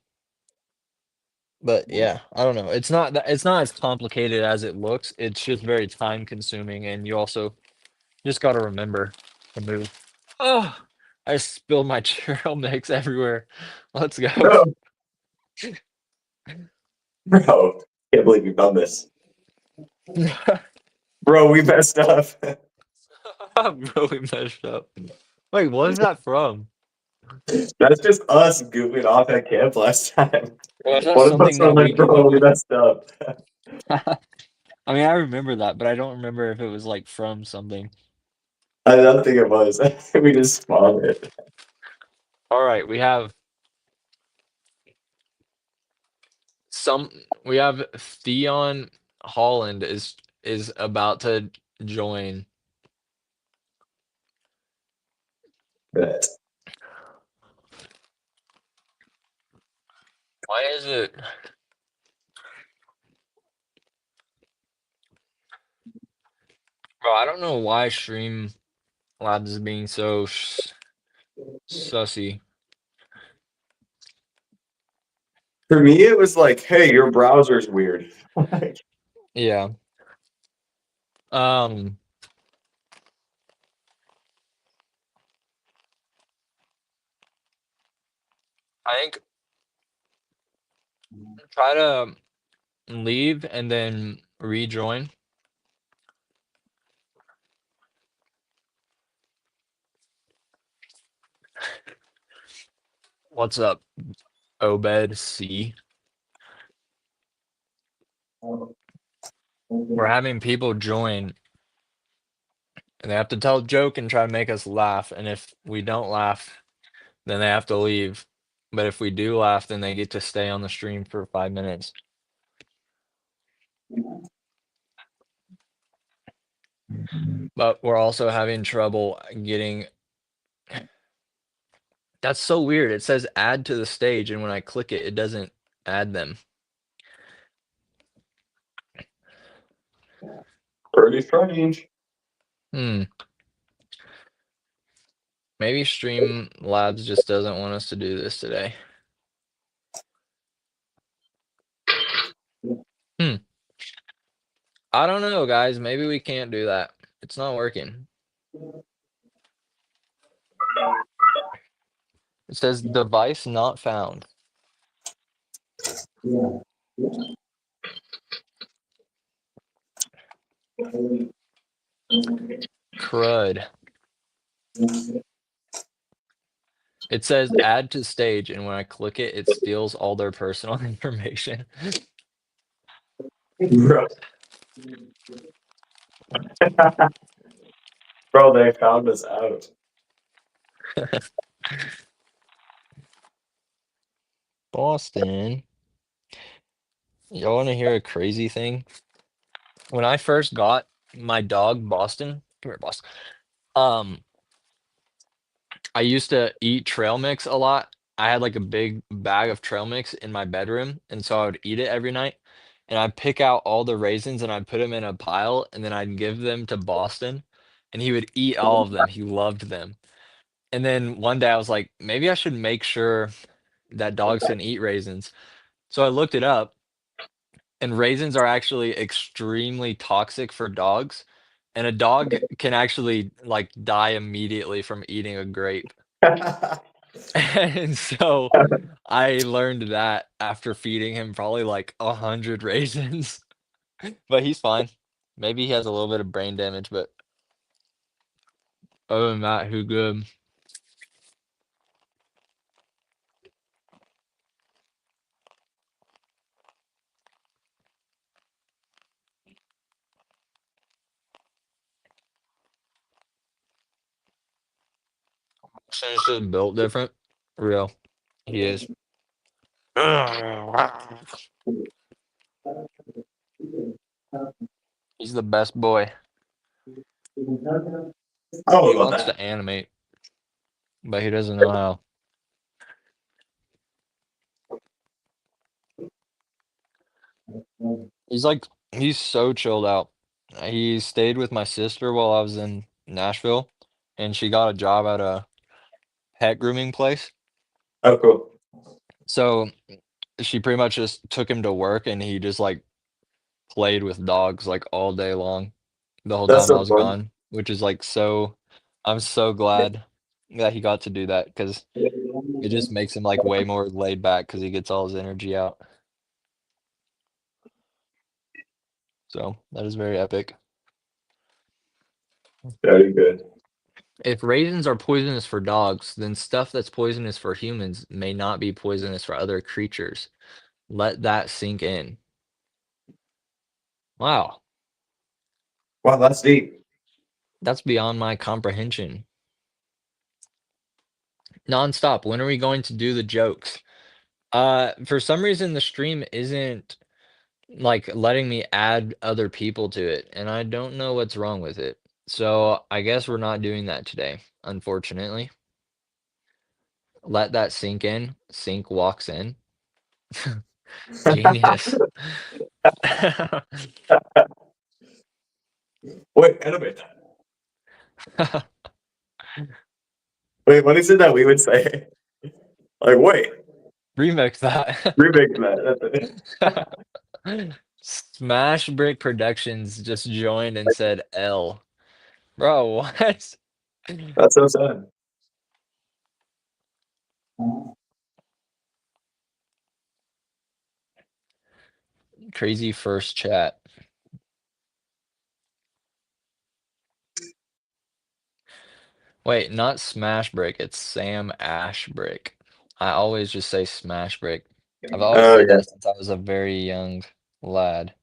but yeah, I don't know. It's not as complicated as it looks. It's just very time consuming, and you also just got to remember to move. Oh, I spilled my trail mix everywhere. Let's go. Bro, bro, can't believe you've done this. Bro, we messed up. I'm really messed up. Wait, what is that from? That's just us goofing off at camp last time. Was that One of us something was that we like, came up bro, we with? messed up. I mean, I remember that, but I don't remember if it was like from something. I don't think it was. We just spawned it. All right, some we have Theon Holland is about to join. Bet. Why is it? Bro, I don't know why Stream Labs is being so sussy. For me, it was like, hey, your browser's weird. Yeah. Um, I think try to leave and then rejoin. What's up, Obed C? We're having people join and they have to tell a joke and try to make us laugh. And if we don't laugh, then they have to leave. But if we do laugh, then they get to stay on the stream for 5 minutes. But we're also having trouble getting. That's so weird. It says add to the stage, and when I click it, it doesn't add them. Pretty strange. Hmm. Maybe Streamlabs just doesn't want us to do this today. Hmm. I don't know, guys. Maybe we can't do that. It's not working. It says device not found. Crud. It says add to stage, and when I click it, it steals all their personal information. Bro. Bro, they found us out. Boston. Y'all want to hear a crazy thing? When I first got my dog, Boston, come here, Boston. I used to eat trail mix a lot. I had like a big bag of trail mix in my bedroom, and so I would eat it every night. And I'd pick out all the raisins and I'd put them in a pile, and then I'd give them to Boston, and he would eat all of them. He loved them. And then one day I was like, maybe I should make sure that dogs can eat raisins. So I looked it up, and raisins are actually extremely toxic for dogs. And a dog can actually like die immediately from eating a grape. And so I learned that after feeding him probably like 100 raisins. But he's fine. Maybe he has a little bit of brain damage, but other than that, who good? Since he's built different. Real. He is. He's the best boy. Oh, He about wants that. to animate, but he doesn't know how. He's so chilled out. He stayed with my sister while I was in Nashville, and she got a job at a pet grooming place. Oh, cool. So she pretty much just took him to work, and he just like played with dogs like all day long the whole That's time I so was fun. gone, which is like so I'm so glad that he got to do that because it just makes him like way more laid back because he gets all his energy out. So that is very epic. Very good. If raisins are poisonous for dogs, then stuff that's poisonous for humans may not be poisonous for other creatures. Let that sink in. Wow, Wow, that's deep. that's beyond my comprehension. Nonstop, when are we going to do the jokes? For some reason the stream isn't like letting me add other people to it, and I don't know what's wrong with it. So I guess we're not doing that today, unfortunately. Let that sink in. Sink walks in. Genius. Wait, animate that. Wait, what is it that we would say? Like, wait, Remix that. remake that. That's it. Smash Brick Productions just joined and said L. Bro, what? That's so sad. Crazy first chat. Wait, not Smash Brick, it's Sam Ash Brick. I always just say Smash Brick. I've always Oh said yeah, that since I was a very young lad.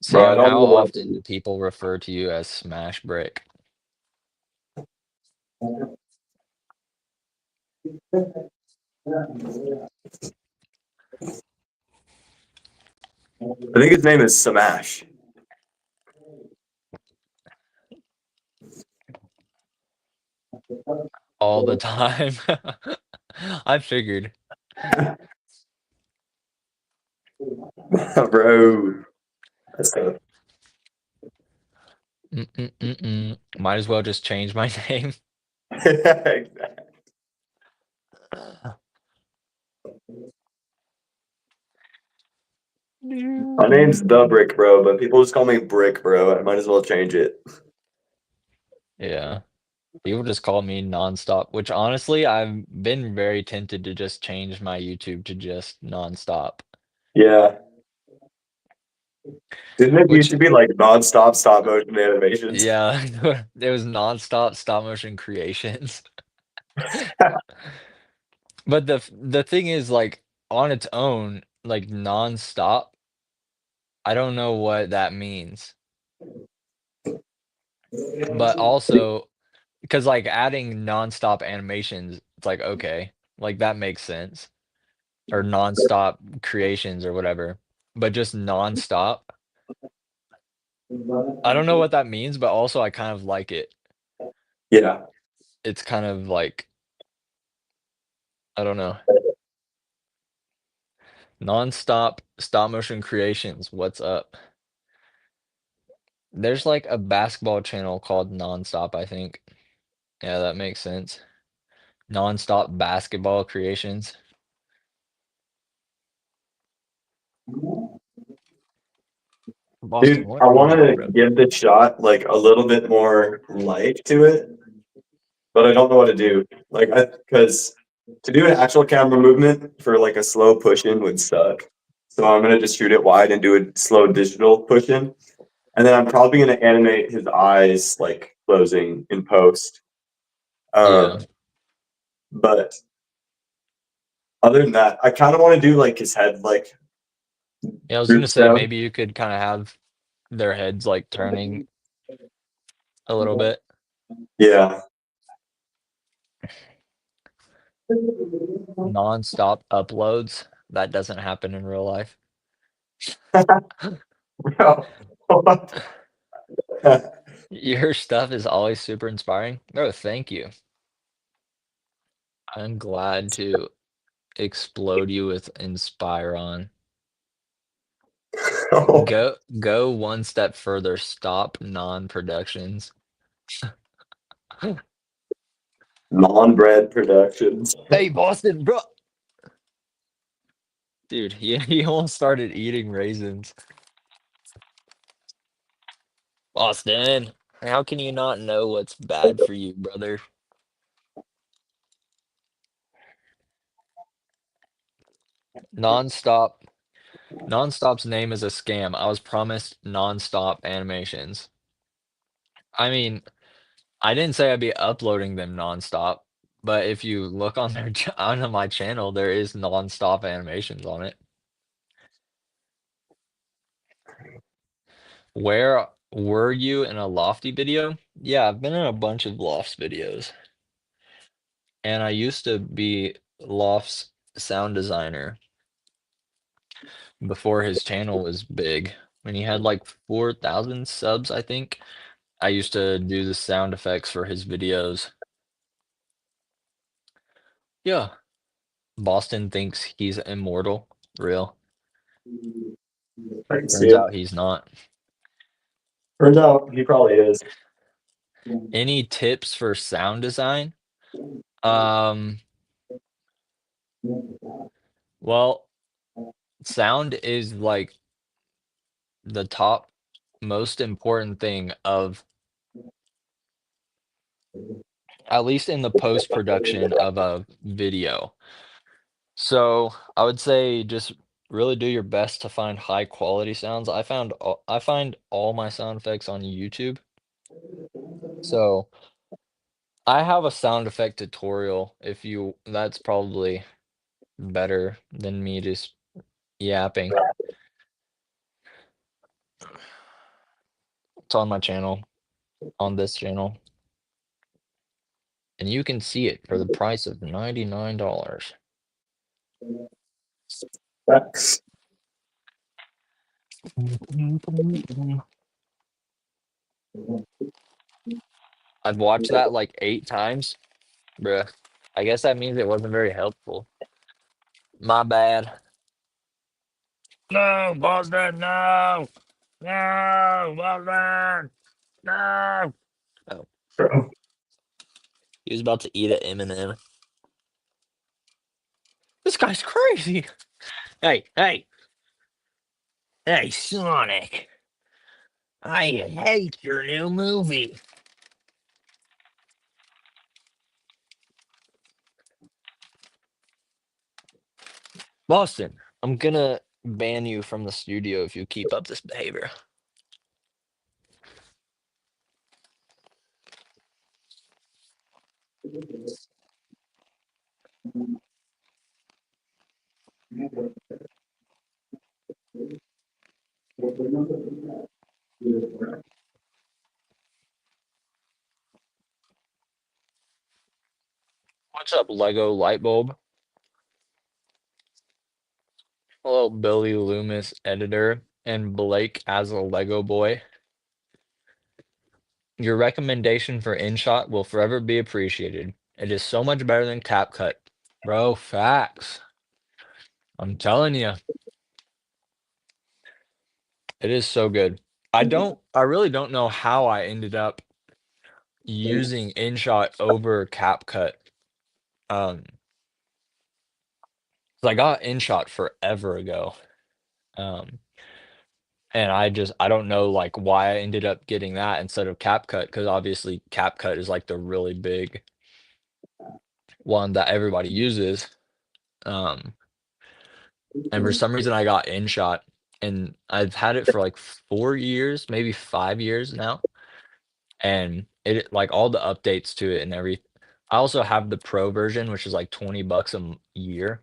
bro. I Sam, don't how know what. often do people refer to you as Smash Brick? I think his name is Samash. All the time. I figured. Bro. That's good. Might as well just change my name. My name's The Brick Bro, but people just call me Brick Bro. I might as well change it. Yeah. People just call me Nonstop, which honestly, I've been very tempted to just change my YouTube to just Nonstop. Yeah. Didn't it used Which, to be like nonstop stop motion animations? yeah, it was Nonstop stop motion creations. But the thing is, like, on its own, like Nonstop, I don't know what that means. But also, because like adding nonstop animations, it's like, okay, like that makes sense. Or nonstop creations or whatever. But just nonstop, I don't know what that means, but also I kind of like it. Yeah. It's kind of like, I don't know. Nonstop stop motion creations. What's up? There's like a basketball channel called Nonstop, I think. Yeah, that makes sense. Nonstop basketball creations. Boston, Dude, what I are you want doing, to bro? give this shot like a little bit more life to it, but I don't know what to do. Like, because to do an actual camera movement for like a slow push in would suck. So I'm gonna just shoot it wide and do a slow digital push in, and then I'm probably gonna animate his eyes like closing in post. Yeah. But other than that, I kind of want to do like his head like Yeah, I was gonna droops say down. maybe you could kind of have their heads like turning a little bit. Yeah. Non-stop uploads. That doesn't happen in real life. Bro, what? Your stuff is always super inspiring. Oh, thank you. I'm glad to explode you with Inspiron. Oh, Go one step further. Stop non-productions. non-bread productions. Hey, Boston, bro. Dude, he almost started eating raisins. Boston, how can you not know what's bad for you, brother? Nonstop. Nonstop's name is a scam. I was promised nonstop animations. I mean, I didn't say I'd be uploading them nonstop, but if you look on their on my channel, there is nonstop animations on it. Where were you in a Lofty video? Yeah, I've been in a bunch of Lofts videos. And I used to be Loft's sound designer before his channel was big. When he had like 4,000 subs, I think. I used to do the sound effects for his videos. Yeah. Boston thinks he's immortal. Real. I can see Turns it. out he's not. Turns out he probably is. Any tips for sound design? Um, well, sound is like the top most important thing of, at least in the post-production of a video. So I would say just really do your best to find high quality sounds. I find all my sound effects on YouTube. So I have a sound effect tutorial if you that's probably better than me just yapping. It's on my channel, on this channel. And you can see it for the price of $99. Facts. I've watched that like 8 times. Bruh. I guess that means it wasn't very helpful. My bad. No, Boston, no! No, Boston! No! Oh, Bro. he was about to eat an M&M. This guy's crazy. Hey, hey! Hey, Sonic! I hate your new movie. Boston, I'm gonna ban you from the studio if you keep up this behavior. What's up, Lego Lightbulb? Hello, Billy Loomis, editor, and Blake as a Lego boy. Your recommendation for InShot will forever be appreciated. It is so much better than CapCut. Bro, facts. I'm telling you, it is so good. I really don't know how I ended up using InShot over CapCut. 'Cause I got InShot forever ago. Um, and I don't know like why I ended up getting that instead of CapCut, because obviously CapCut is like the really big one that everybody uses. Um, and for some reason I got InShot, and I've had it for like 4 years, maybe 5 years now. And it like all the updates to it and I also have the pro version, which is like $20 a year.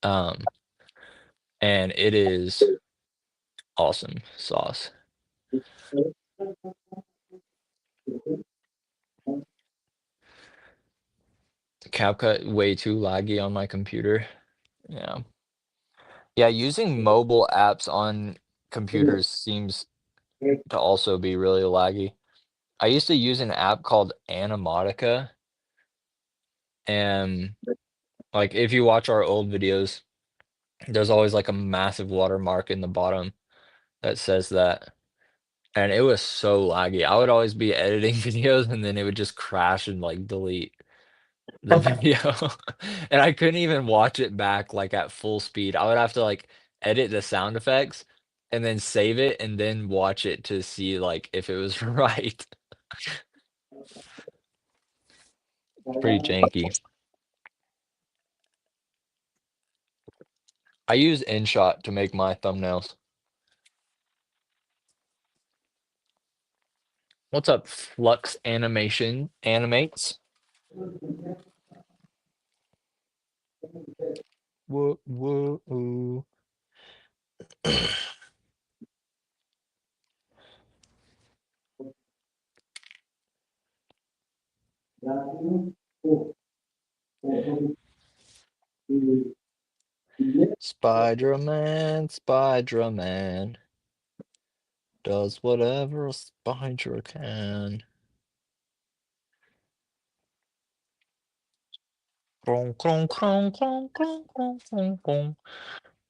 Um, and it is awesome sauce. CapCut way too laggy on my computer. Yeah. Yeah, using mobile apps on computers seems to also be really laggy. I used to use an app called Animatica, and Like if you watch our old videos, there's always like a massive watermark in the bottom that says that. And it was so laggy. I would always be editing videos and then it would just crash and like delete the video. And I couldn't even watch it back like at full speed. I would have to like edit the sound effects and then save it and then watch it to see like if it was right. Pretty janky. I use InShot to make my thumbnails. What's up, Flux Animation Animates? Whoa, whoa, ooh. Spider-Man, Spider-Man does whatever a spider can. Clong, clong, clong, clong, clong, clong, clong, clong.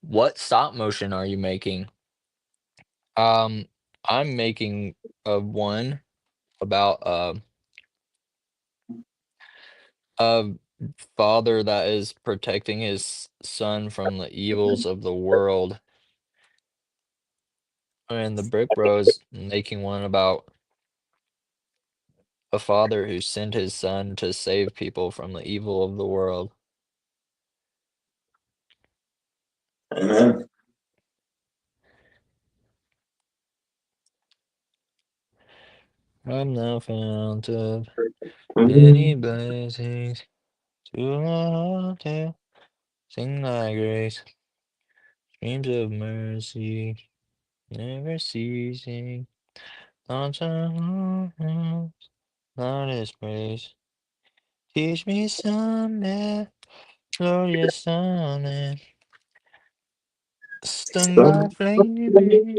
What stop motion are you making? Um, I'm making one about a father that is protecting his son from the evils of the world. And the Brick Bro is making one about a father who sent his son to save people from the evil of the world. Amen. I'm the fount of many blessings. To my heart, sing thy grace. Streams of mercy, never ceasing. Thoughts of not his praise. Teach me someday, glorious sonnet. Stung by flame.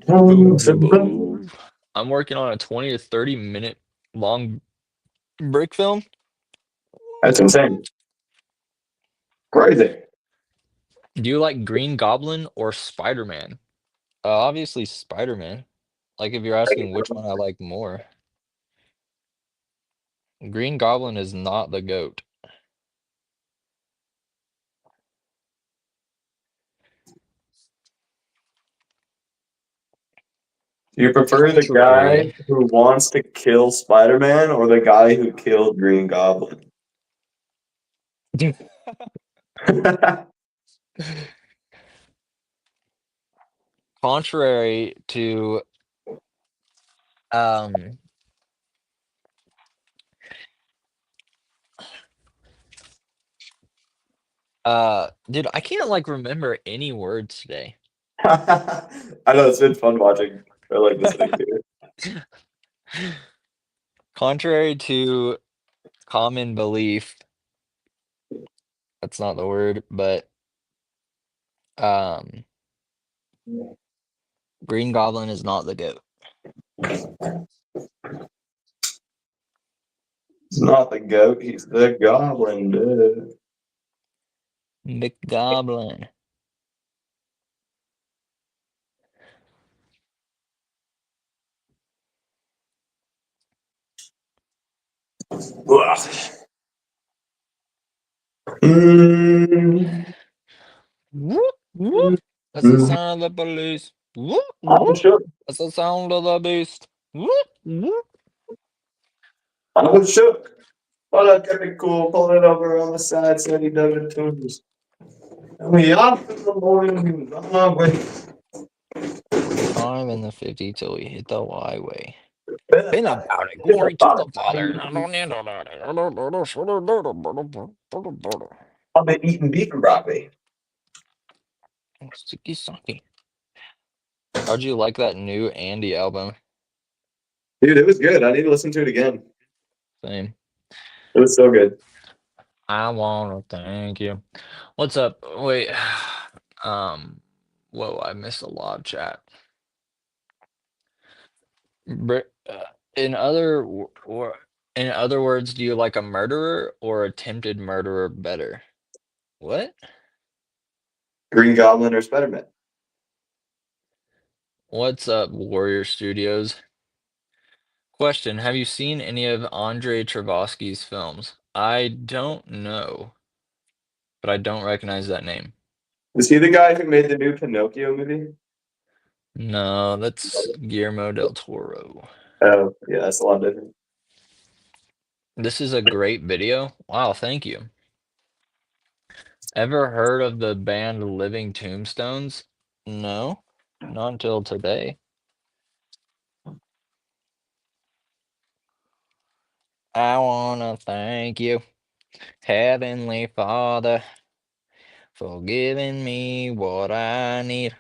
Who's above? I'm working on a 20 to 30 minute long brick film. That's insane. Crazy. Do you like Green Goblin or Spider-Man? Obviously Spider-Man. Like if you're asking which one I like more. Green Goblin is not the GOAT. Do you prefer the Contrary. guy who wants to kill Spider-Man or the guy who killed Green Goblin? Contrary to um dude, I can't like remember any words today. I know it's been fun watching. I like listening to it. Contrary to common belief, that's not the word, but um Green Goblin is not the GOAT. He's not the goat, he's the goblin, dude. McGoblin. Ugh. Mm, Whoop, whoop. That's the sound of the police. Whoop, I'm whoop. shook. That's the sound of the beast. Whoop, whoop. I'm shook. Hold on, kept it cool. Pull it over on the side, said he dug the tunes. And we off in the morning. On my way. 5 and the 50 till we hit the Y way. Been Been about about it. it. Glory to the Father. I've been eating beef and broccoli. Sticky socky. How'd you like that new Andy album? Dude, it was good. I need to listen to it again. Same. It was so good. I wanna thank you. What's up? Wait. Whoa, I missed a live chat. Br- uh, In other in other words, do you like a murderer or attempted murderer better? What? Green Goblin or Spider-Man? What's up, Warrior Studios? Question: have you seen any of Andrei Tarkovsky's films? I don't know, but I don't recognize that name. Is he the guy who made the new Pinocchio movie? No, that's Guillermo del Toro. Oh, yeah, that's a lot different. This is a great video. Wow, thank you. Ever heard of the band Living Tombstones? No, not until today. I wanna thank you, Heavenly Father, for giving me what I need.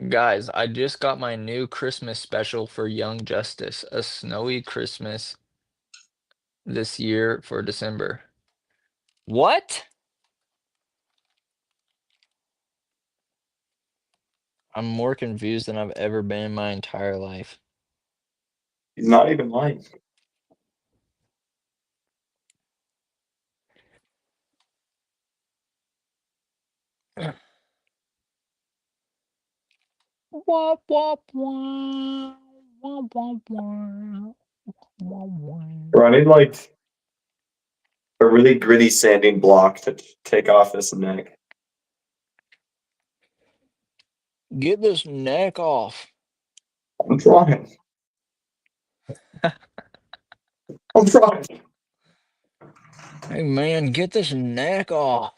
Guys, I just got my new Christmas special for Young Justice, a snowy Christmas this year for December. What? I'm more confused than I've ever been in my entire life. He's not even lying. Wop, wop, wah. Wop, wop, wah. Wop, wah. Bro, I need like a really gritty sanding block to take off this neck. Get this neck off. I'm trying. I'm trying. Hey man, get this neck off.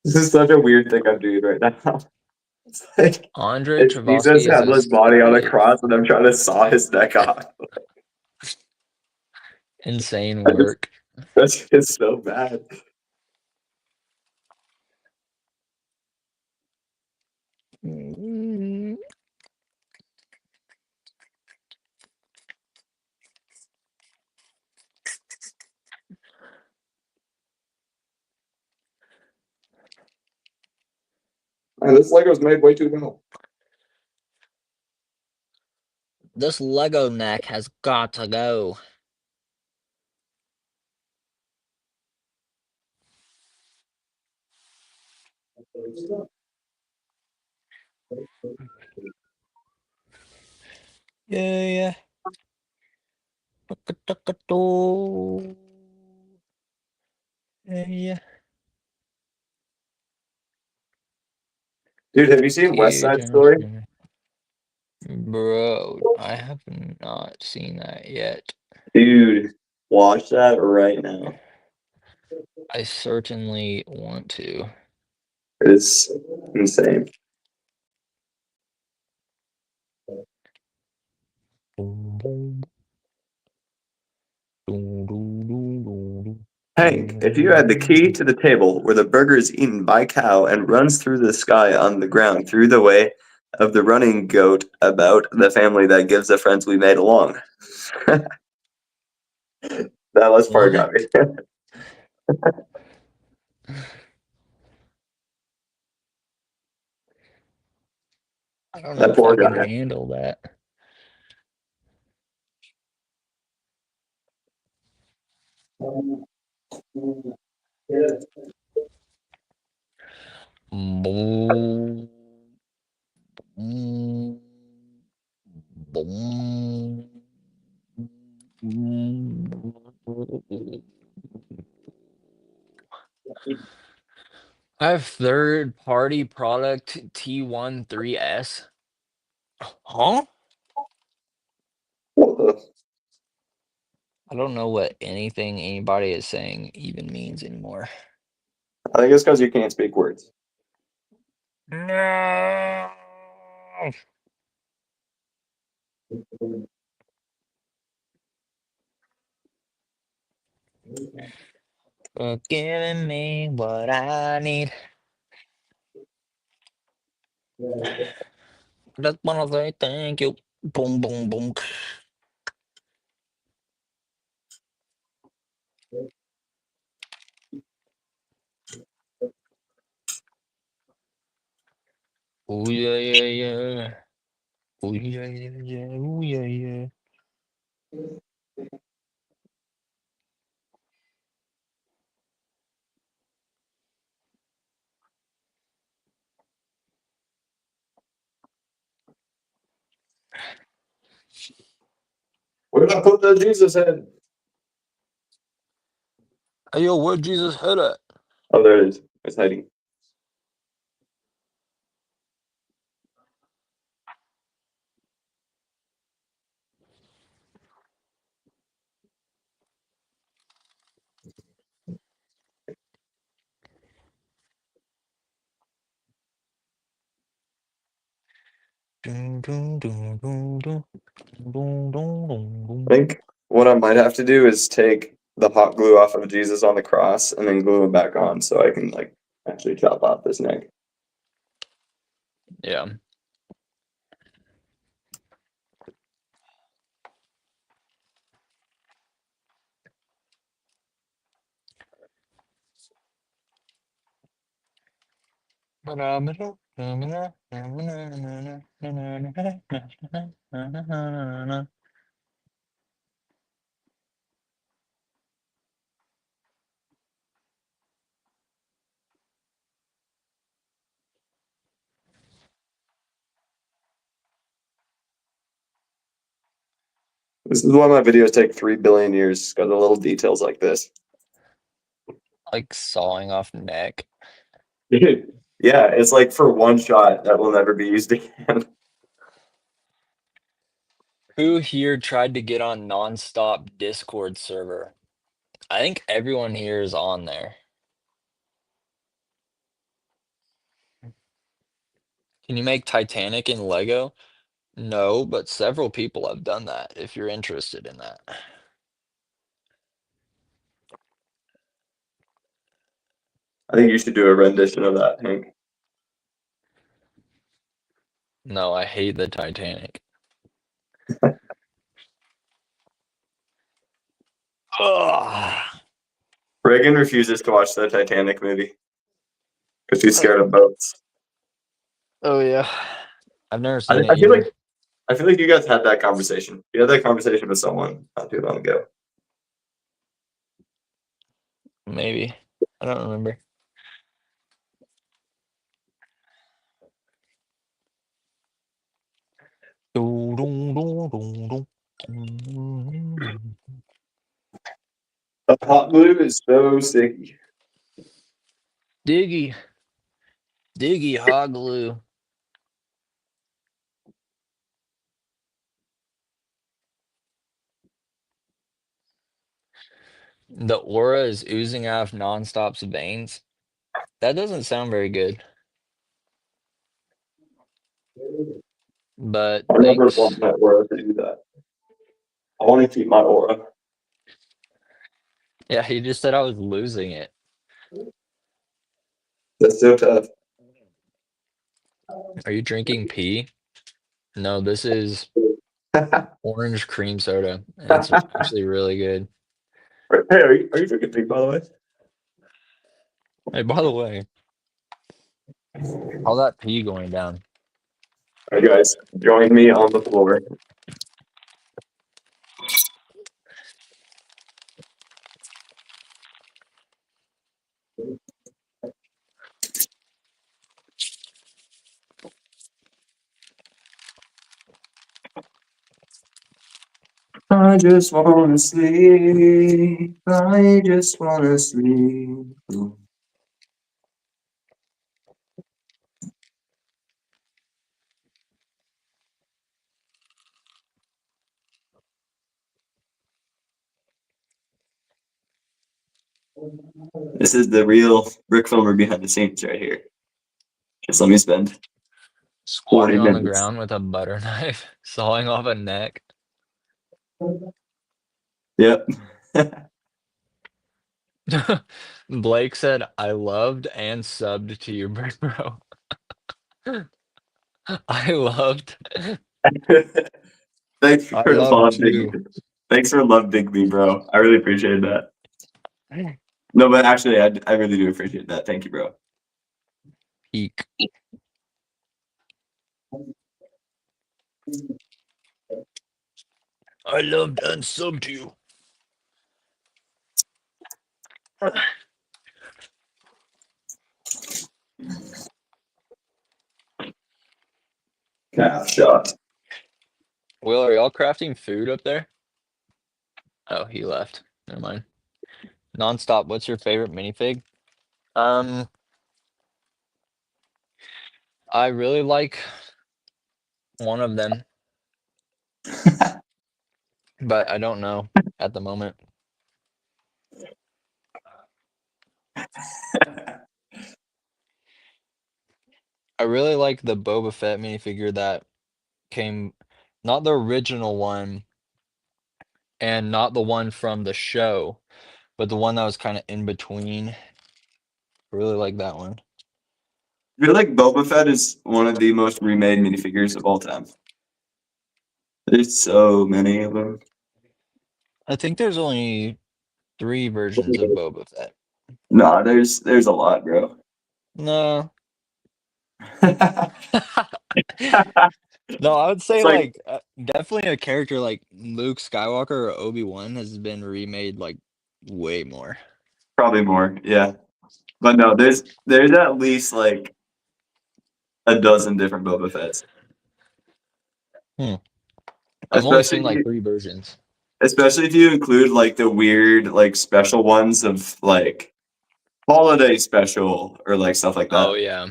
This is such a weird thing I'm doing right now. It's like Andrei it's Jesus Tarkovsky is had a his body on a great, cross and I'm trying to saw his neck off. insane I just, work. that's it's so bad. Mm. Man, this Lego's made way too well. This Lego neck has got to go. Yeah, yeah. Tuck-a-tuck-a-doo. Yeah, yeah. Dude, have you seen West Huge Side Story? announcement. Bro, I have not seen that yet. Dude, watch that right now. I certainly want to. It's insane. Boom, boom. Doo, doo, doo, doo, doo. Hank, if you had the key to the table where the burger is eaten by cow and runs through the sky on the ground through the way of the running goat about the family that gives the friends we made along. That last part got me. What? I don't know That if poor I can guy. handle that. Boom, boom, boom, boom. I have third-party product T13S. Huh? What the? I don't know what anything anybody is saying even means anymore. I think it's because you can't speak words. No. For giving me what I need. Just wanna say thank you. Boom, boom, boom. Ooh yeah, yeah, yeah. Ooh yeah, yeah, yeah. Ooh yeah, yeah. Where did I put the Jesus head? Hey yo, where Jesus head at? Oh, there it is. It's hiding. Dun, dun, dun, dun, dun. Dun, dun, dun, dun. I think what I might have to do is take the hot glue off of Jesus on the cross and then glue it back on so I can like actually chop off this neck. Yeah. This is why my videos take 3 billion years because of little details like this. Like sawing off neck. Dude, yeah, it's like for one shot that will never be used again. Who here tried to get on Nonstop Discord server? I think everyone here is on there. Can you make Titanic in Lego? No, but several people have done that if you're interested in that. I think you should do a rendition of that, Hank. No, I hate the Titanic. Ugh. Reagan refuses to watch the Titanic movie because she's scared of boats. Oh yeah. I've never I, seen it I feel either. like I feel like you guys had that conversation. You had that conversation with someone not too long ago. Maybe. I don't remember. Dun, dun, dun, dun, dun. Dun. The hot glue is so sticky. Diggy. Diggy hot glue. The aura is oozing out of Nonstop's veins. That doesn't sound very good. But I never thanks. want my aura to do that. I want to keep my aura. Yeah, he just said I was losing it. That's so tough. Are you drinking pee? No, this is orange cream soda, and it's actually really good. Hey, are you drinking pink, by the way? Hey, by the way, how's that pee going down? All right, guys, join me on the floor. I just wanna sleep. I just wanna sleep. This is the real Rick Filmer behind the scenes right here. Just let me spend Squatting 40 on the minutes. ground with a butter knife, sawing off a neck. Yep. Blake said, I loved and subbed to you, bro. I loved. Thanks I for loved love, Big. too. Thanks for love, Big B, bro. I really appreciate that. No, but actually, I really do appreciate that. Thank you, bro. Peak. I love to unsub to you. Calf shot. Will, are y'all crafting food up there? Oh, he left. Never mind. Nonstop, what's your favorite minifig? Um, I really like one of them, but I don't know at the moment. I really like the Boba Fett minifigure that came, not the original one, and not the one from the show, but the one that was kind of in between. I really like that one. I feel like Boba Fett is one of the most remade minifigures of all time. There's so many of them. I think there's only 3 versions of Boba Fett. Nah, there's a lot, bro. No. No, I would say It's like like definitely a character like Luke Skywalker or Obi-Wan has been remade like way more. probably more, yeah. But no, there's at least like a dozen different Boba Fetts. I've only seen Especially like 3 versions. especially if you include like the weird like special ones of like holiday special or like stuff like Oh that. yeah.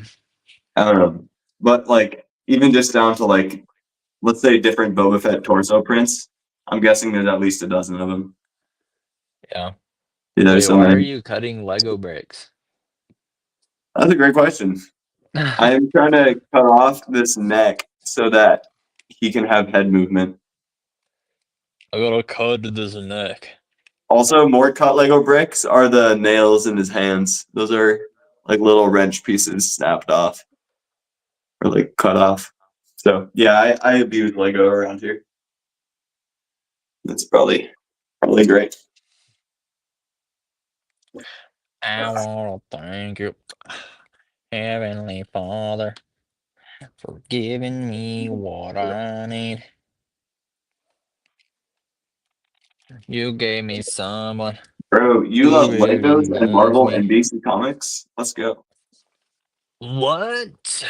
I don't know. But like even just down to like let's say different Boba Fett torso prints. I'm guessing there's at least a dozen of them. Yeah. Yeah, there's Wait, so why are many. you cutting Lego bricks? That's a great question. I I am trying to cut off this neck so that he can have head movement. gotta cut this neck. Also, more cut Lego bricks are the nails in his hands. Those are like little wrench pieces snapped off or like cut off. So yeah, I abuse Lego around here. That's probably great. I wanna thank you, Heavenly Father, for giving me what I need. You gave me someone Bro, you who love really Legos and loves Marvel me. and DC Comics? Let's go. What?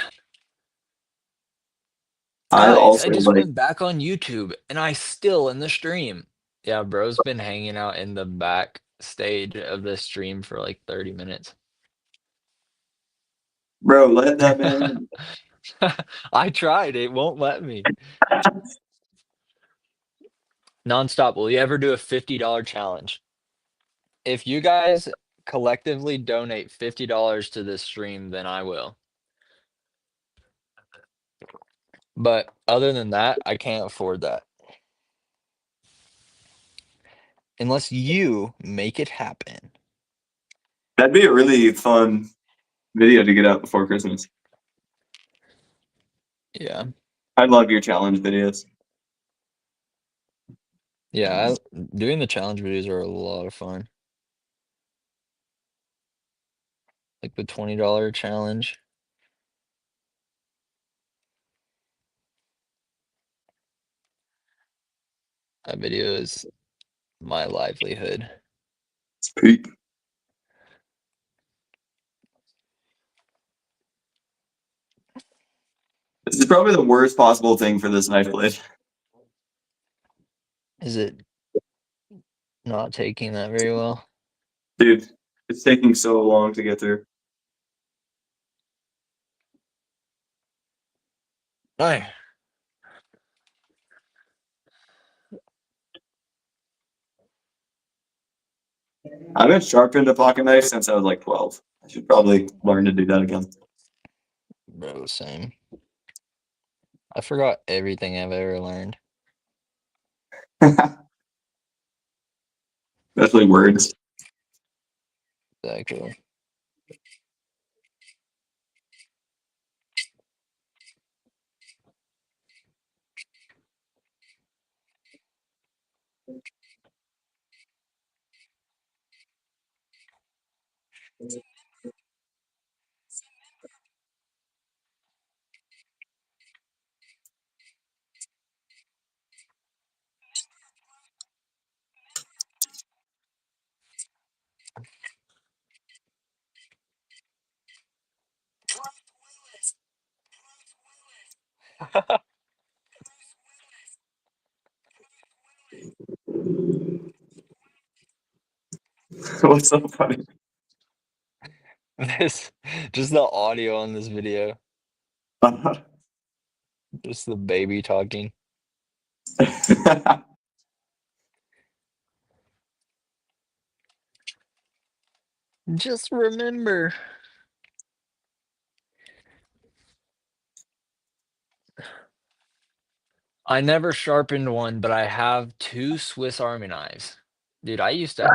I Guys, I also just like, went back on YouTube and I still in the stream. Yeah, bro's been hanging out in the back stage of the stream for like 30 minutes. bro, let that man. I tried, it won't let me. Nonstop, will you ever do a $50 challenge? If you guys collectively donate $50 to this stream, then I will. But other than that, I can't afford that. Unless you make it happen. That'd be a really fun video to get out before Christmas. Yeah. I love your challenge videos. Yeah, doing the challenge videos are a lot of fun. Like the $20 challenge. That video is my livelihood. It's peak. This is probably the worst possible thing for this knife blade. Is it not taking that very well? Dude, it's taking so long to get through. Hi. I haven't sharpened a pocket knife since I was like 12. I should probably learn to do that again. Bro, same. I forgot everything I've ever learned. Especially words. Exactly. What's so funny? This just the audio on this video. Just the baby talking. Just remember. I never sharpened one, but I have 2 Swiss Army knives. Dude, I used to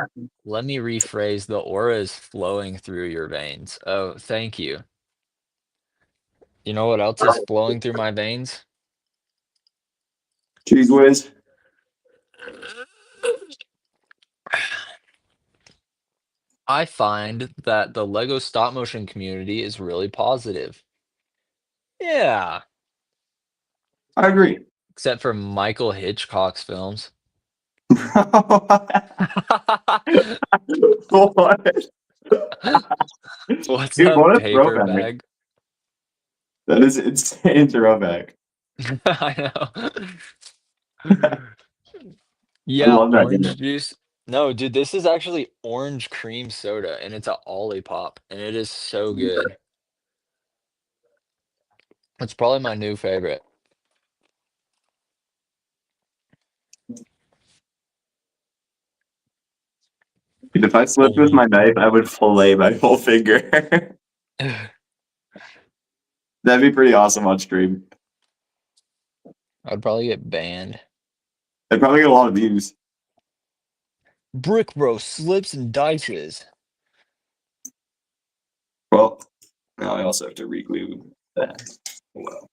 let me rephrase, the aura is flowing through your veins. Oh, thank you. You know what else is flowing through my veins? Cheese whiz. I find that the Lego stop motion community is really positive. Yeah, I agree. except for Michael Hitchcock's films. What? What's Dude, a what a paper throwback. bag? That is insane throwback. I know. I Yeah, love that orange game. juice. No, dude, this is actually orange cream soda, and it's a Olipop, and it is so good. It's probably my new favorite. Dude, if I slipped with Boom. my knife, I would fillet my whole finger. That'd be pretty awesome on stream. I'd probably get banned. I'd probably get a lot of views. Brick Bro slips and dices. Well, now I also have to reglue that. Well.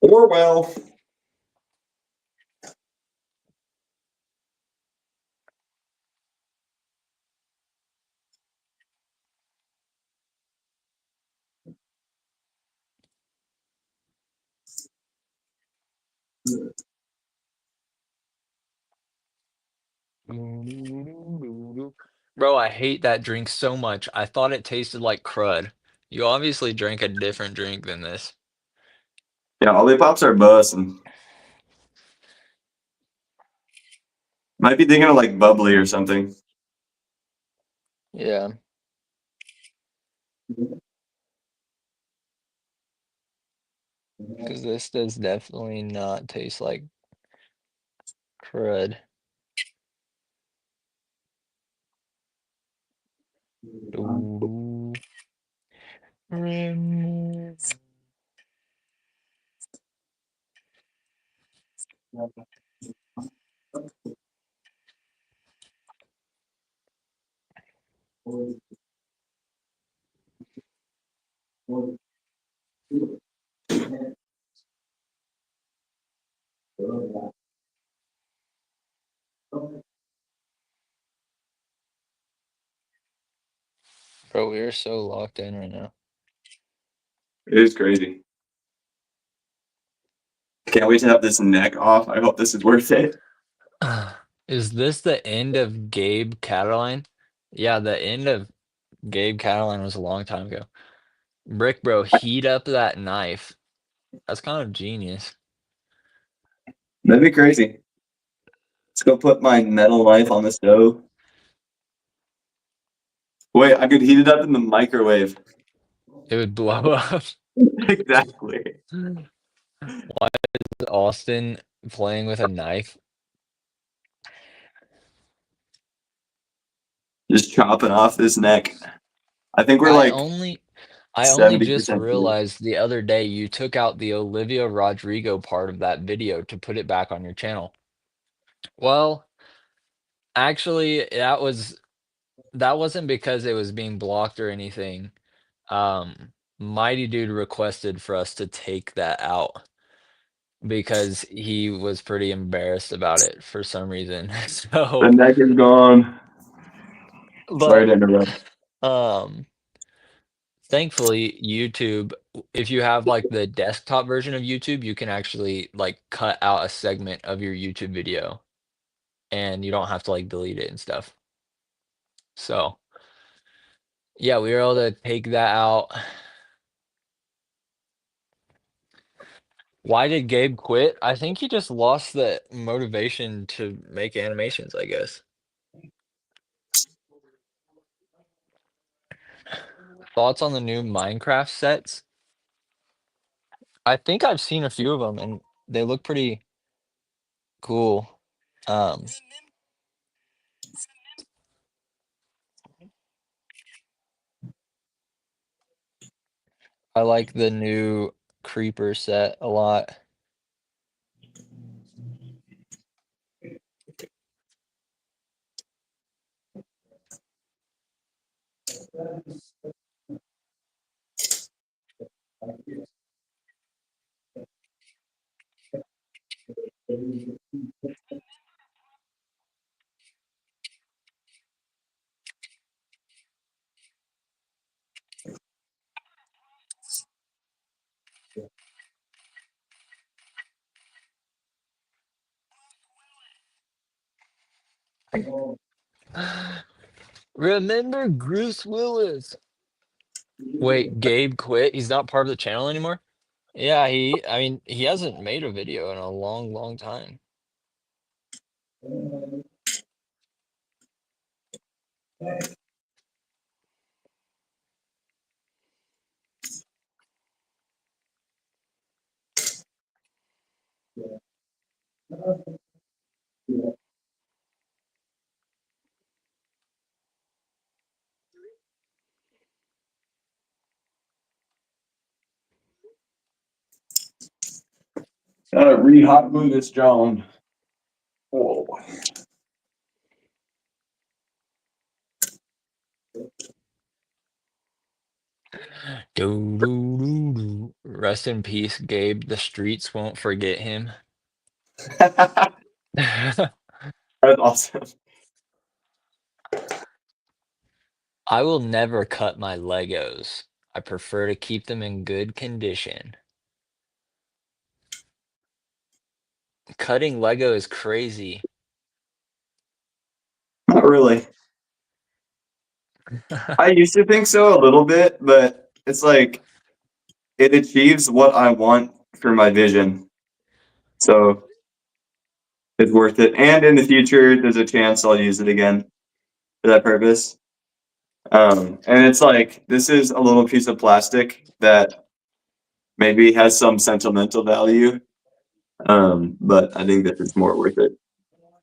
Or well. Bro, I hate that drink so much. I thought it tasted like crud. You obviously drank a different drink than this. Yeah, Olipops are busting. Might be thinking of like bubbly or something. Yeah. Because this does definitely not taste like crud. Ooh. Bro, we are so locked in right now. It is crazy. Can't wait to have this neck off. I hope this is worth it. Is this the end of Gabe Cataline? Yeah, the end of Gabe Cataline was a long time ago. Brick Bro, heat up that knife. That's kind of genius. That'd be crazy. Let's go put my metal knife on the stove. Wait, I could heat it up in the microwave. It would blow up. Exactly. Why is Austin playing with a knife? Just chopping off this neck. I think we're I like only I only just 70% through. realized the other day you took out the Olivia Rodrigo part of that video to put it back on your channel. Well, actually, that wasn't because it was being blocked or anything. Mighty Dude requested for us to take that out because he was pretty embarrassed about it for some reason. The So, neck is gone. Sorry but to interrupt. um thankfully, YouTube, if you have like the desktop version of YouTube, you can actually like cut out a segment of your YouTube video and you don't have to like delete it and stuff. So, yeah, we were able to take that out. Why did Gabe quit? I think he just lost the motivation to make animations, I guess. Thoughts on the new Minecraft sets? I think I've seen a few of them and they look pretty cool. Um, I like the new creeper set a lot. Remember Bruce Willis? Wait, Gabe quit? He's not part of the channel anymore? Yeah, I mean, he hasn't made a video in a long, long time. Re-hot glue this John. Whoa. Do, do, do, do. Rest in peace, Gabe. The streets won't forget him. That's awesome. I will never cut my Legos. I prefer to keep them in good condition. Cutting Lego is crazy. Not really. I used to think so a little bit, but it's like it achieves what I want for my vision. So it's worth it. And in the future, there's a chance I'll use it again for that purpose. And it's like this is a little piece of plastic that maybe has some sentimental value. But I think that it's more worth it.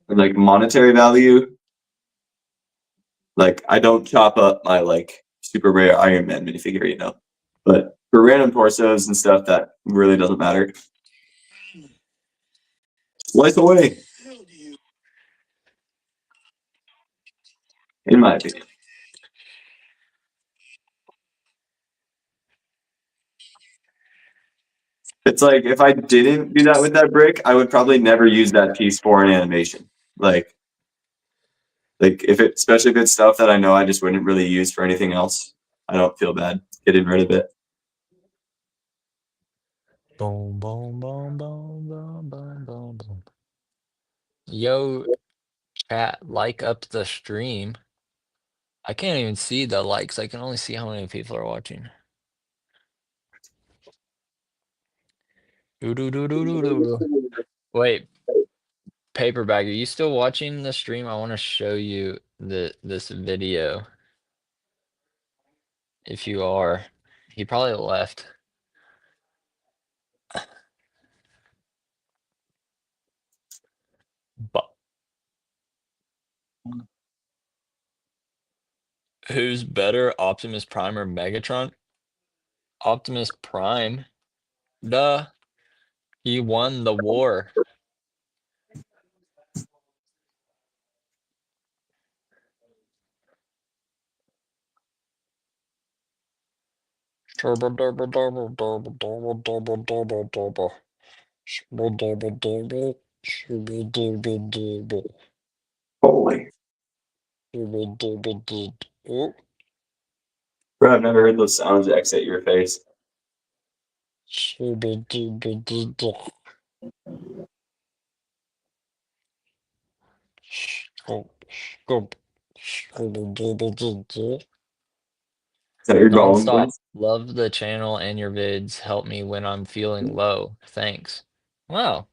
And like monetary value, like I don't chop up my like super rare Iron Man minifigure, you know. But for random torsos and stuff, that really doesn't matter. Slice away, in my opinion. It's like if I didn't do that with that brick, I would probably never use that piece for an animation. Like if it, especially if it's stuff that I know I just wouldn't really use for anything else, I don't feel bad getting rid of it. Boom, boom, boom, boom, boom, boom, boom, boom. Yo, chat, like up the stream. I can't even see the likes. I can only see how many people are watching. Do, do, do, do, do, do. Wait, Paperback, are you still watching the stream? I want to show you this video. If you are, he probably left. But who's better, Optimus Prime or Megatron? Optimus Prime. Duh. He won the war. Turbo, turbo, turbo, turbo, turbo, turbo, turbo, turbo. Shibble, double, double. Shibble, double, double. Holy, Shibble, double, double. Oh, bro, I've never heard those sounds exit your face. shibble, double, double. Shibble, shibble, shibble, double, double. Is that your goal in Nonstop. place? Love the channel and your vids. Help me when I'm feeling low. Thanks. Wow,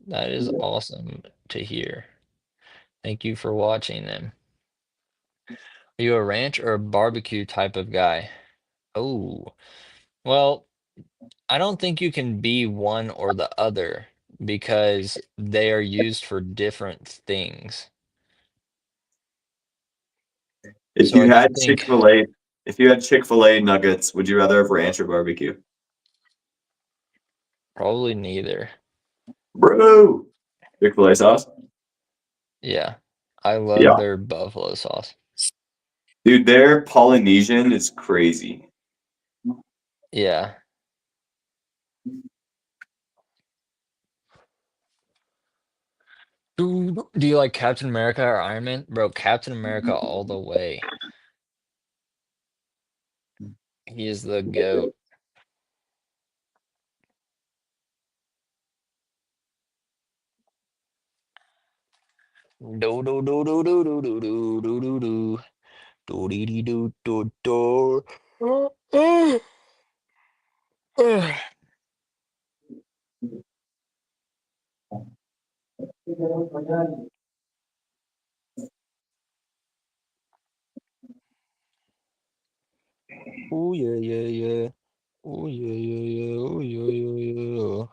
that is awesome to hear. Thank you for watching them. Are you a ranch or a barbecue type of guy? Oh, well, I don't think you can be one or the other because they are used for different things. If So you I had think Chick-fil-A, if you had Chick-fil-A nuggets, would you rather have ranch or barbecue? probably neither. Bro, Chick-fil-A sauce? Yeah, I love Yeah. their buffalo sauce. Dude, their Polynesian is crazy. Yeah. Do you like Captain America or Iron Man? Bro, Captain America all the way. He is the GOAT. Do do do do do do do do do do do do dee dee do do do. Oh yeah yeah yeah. Oh yeah yeah yeah. Oh yeah yeah yeah.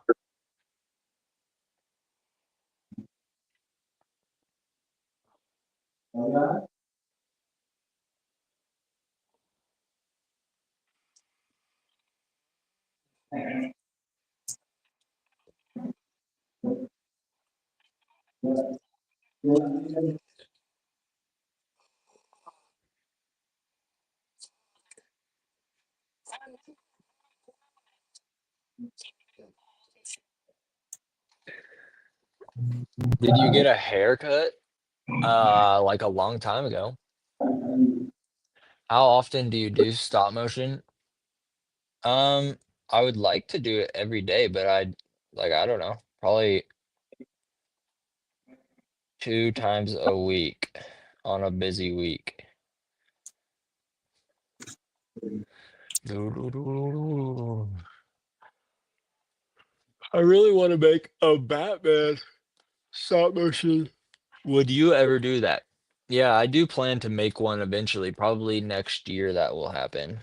Did you get a haircut? Like a long time ago. How often do you do stop motion? Um, I would like to do it every day, but I don't know, probably 2 times a week on a busy week. I really want to make a Batman stop motion. Would you ever do that? Yeah, I do plan to make one eventually. Probably next year that will happen.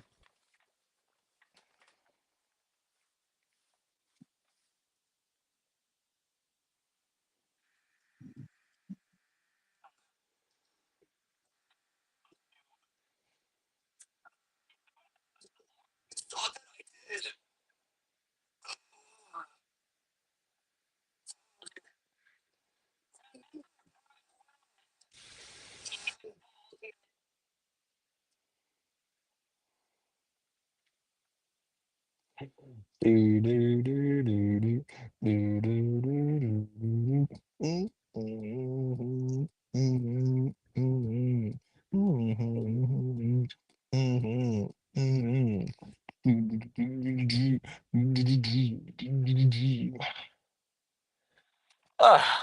Do, do, do, do, do, do, do, do, do, do. Mhm, mhm, mhm, mhm, mhm, mhm, mhm. Ah,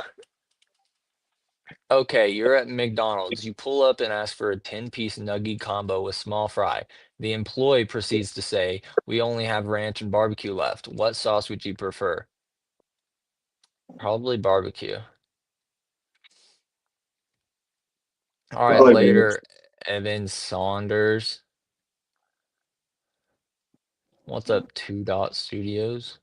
okay, you're at McDonald's. You pull up and ask for a 10-piece nugget combo with small fry. The employee proceeds to say, "We only have ranch and barbecue left. What sauce would you prefer?" Probably barbecue. All right, Probably me. later, Evan Saunders. What's up, Two Dot Studios?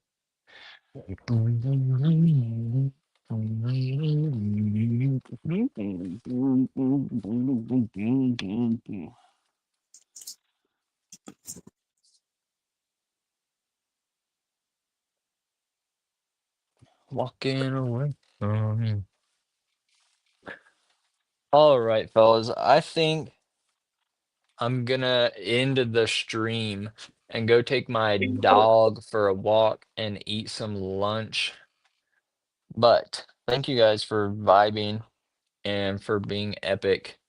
Walking away from you. All right, fellas. I think I'm gonna end the stream and go take my dog for a walk and eat some lunch. But thank you guys for vibing and for being epic.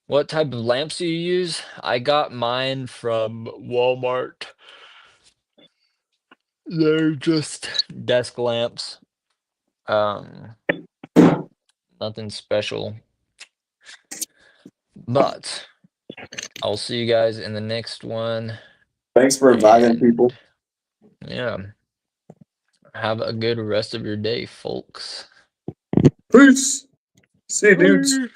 What type of lamps do you use? I got mine from Walmart. They're just desk lamps. Um, Nothing special. But I'll see you guys in the next one. Thanks for inviting And people. yeah, have a good rest of your day, folks. Peace. See you, dudes. Bye.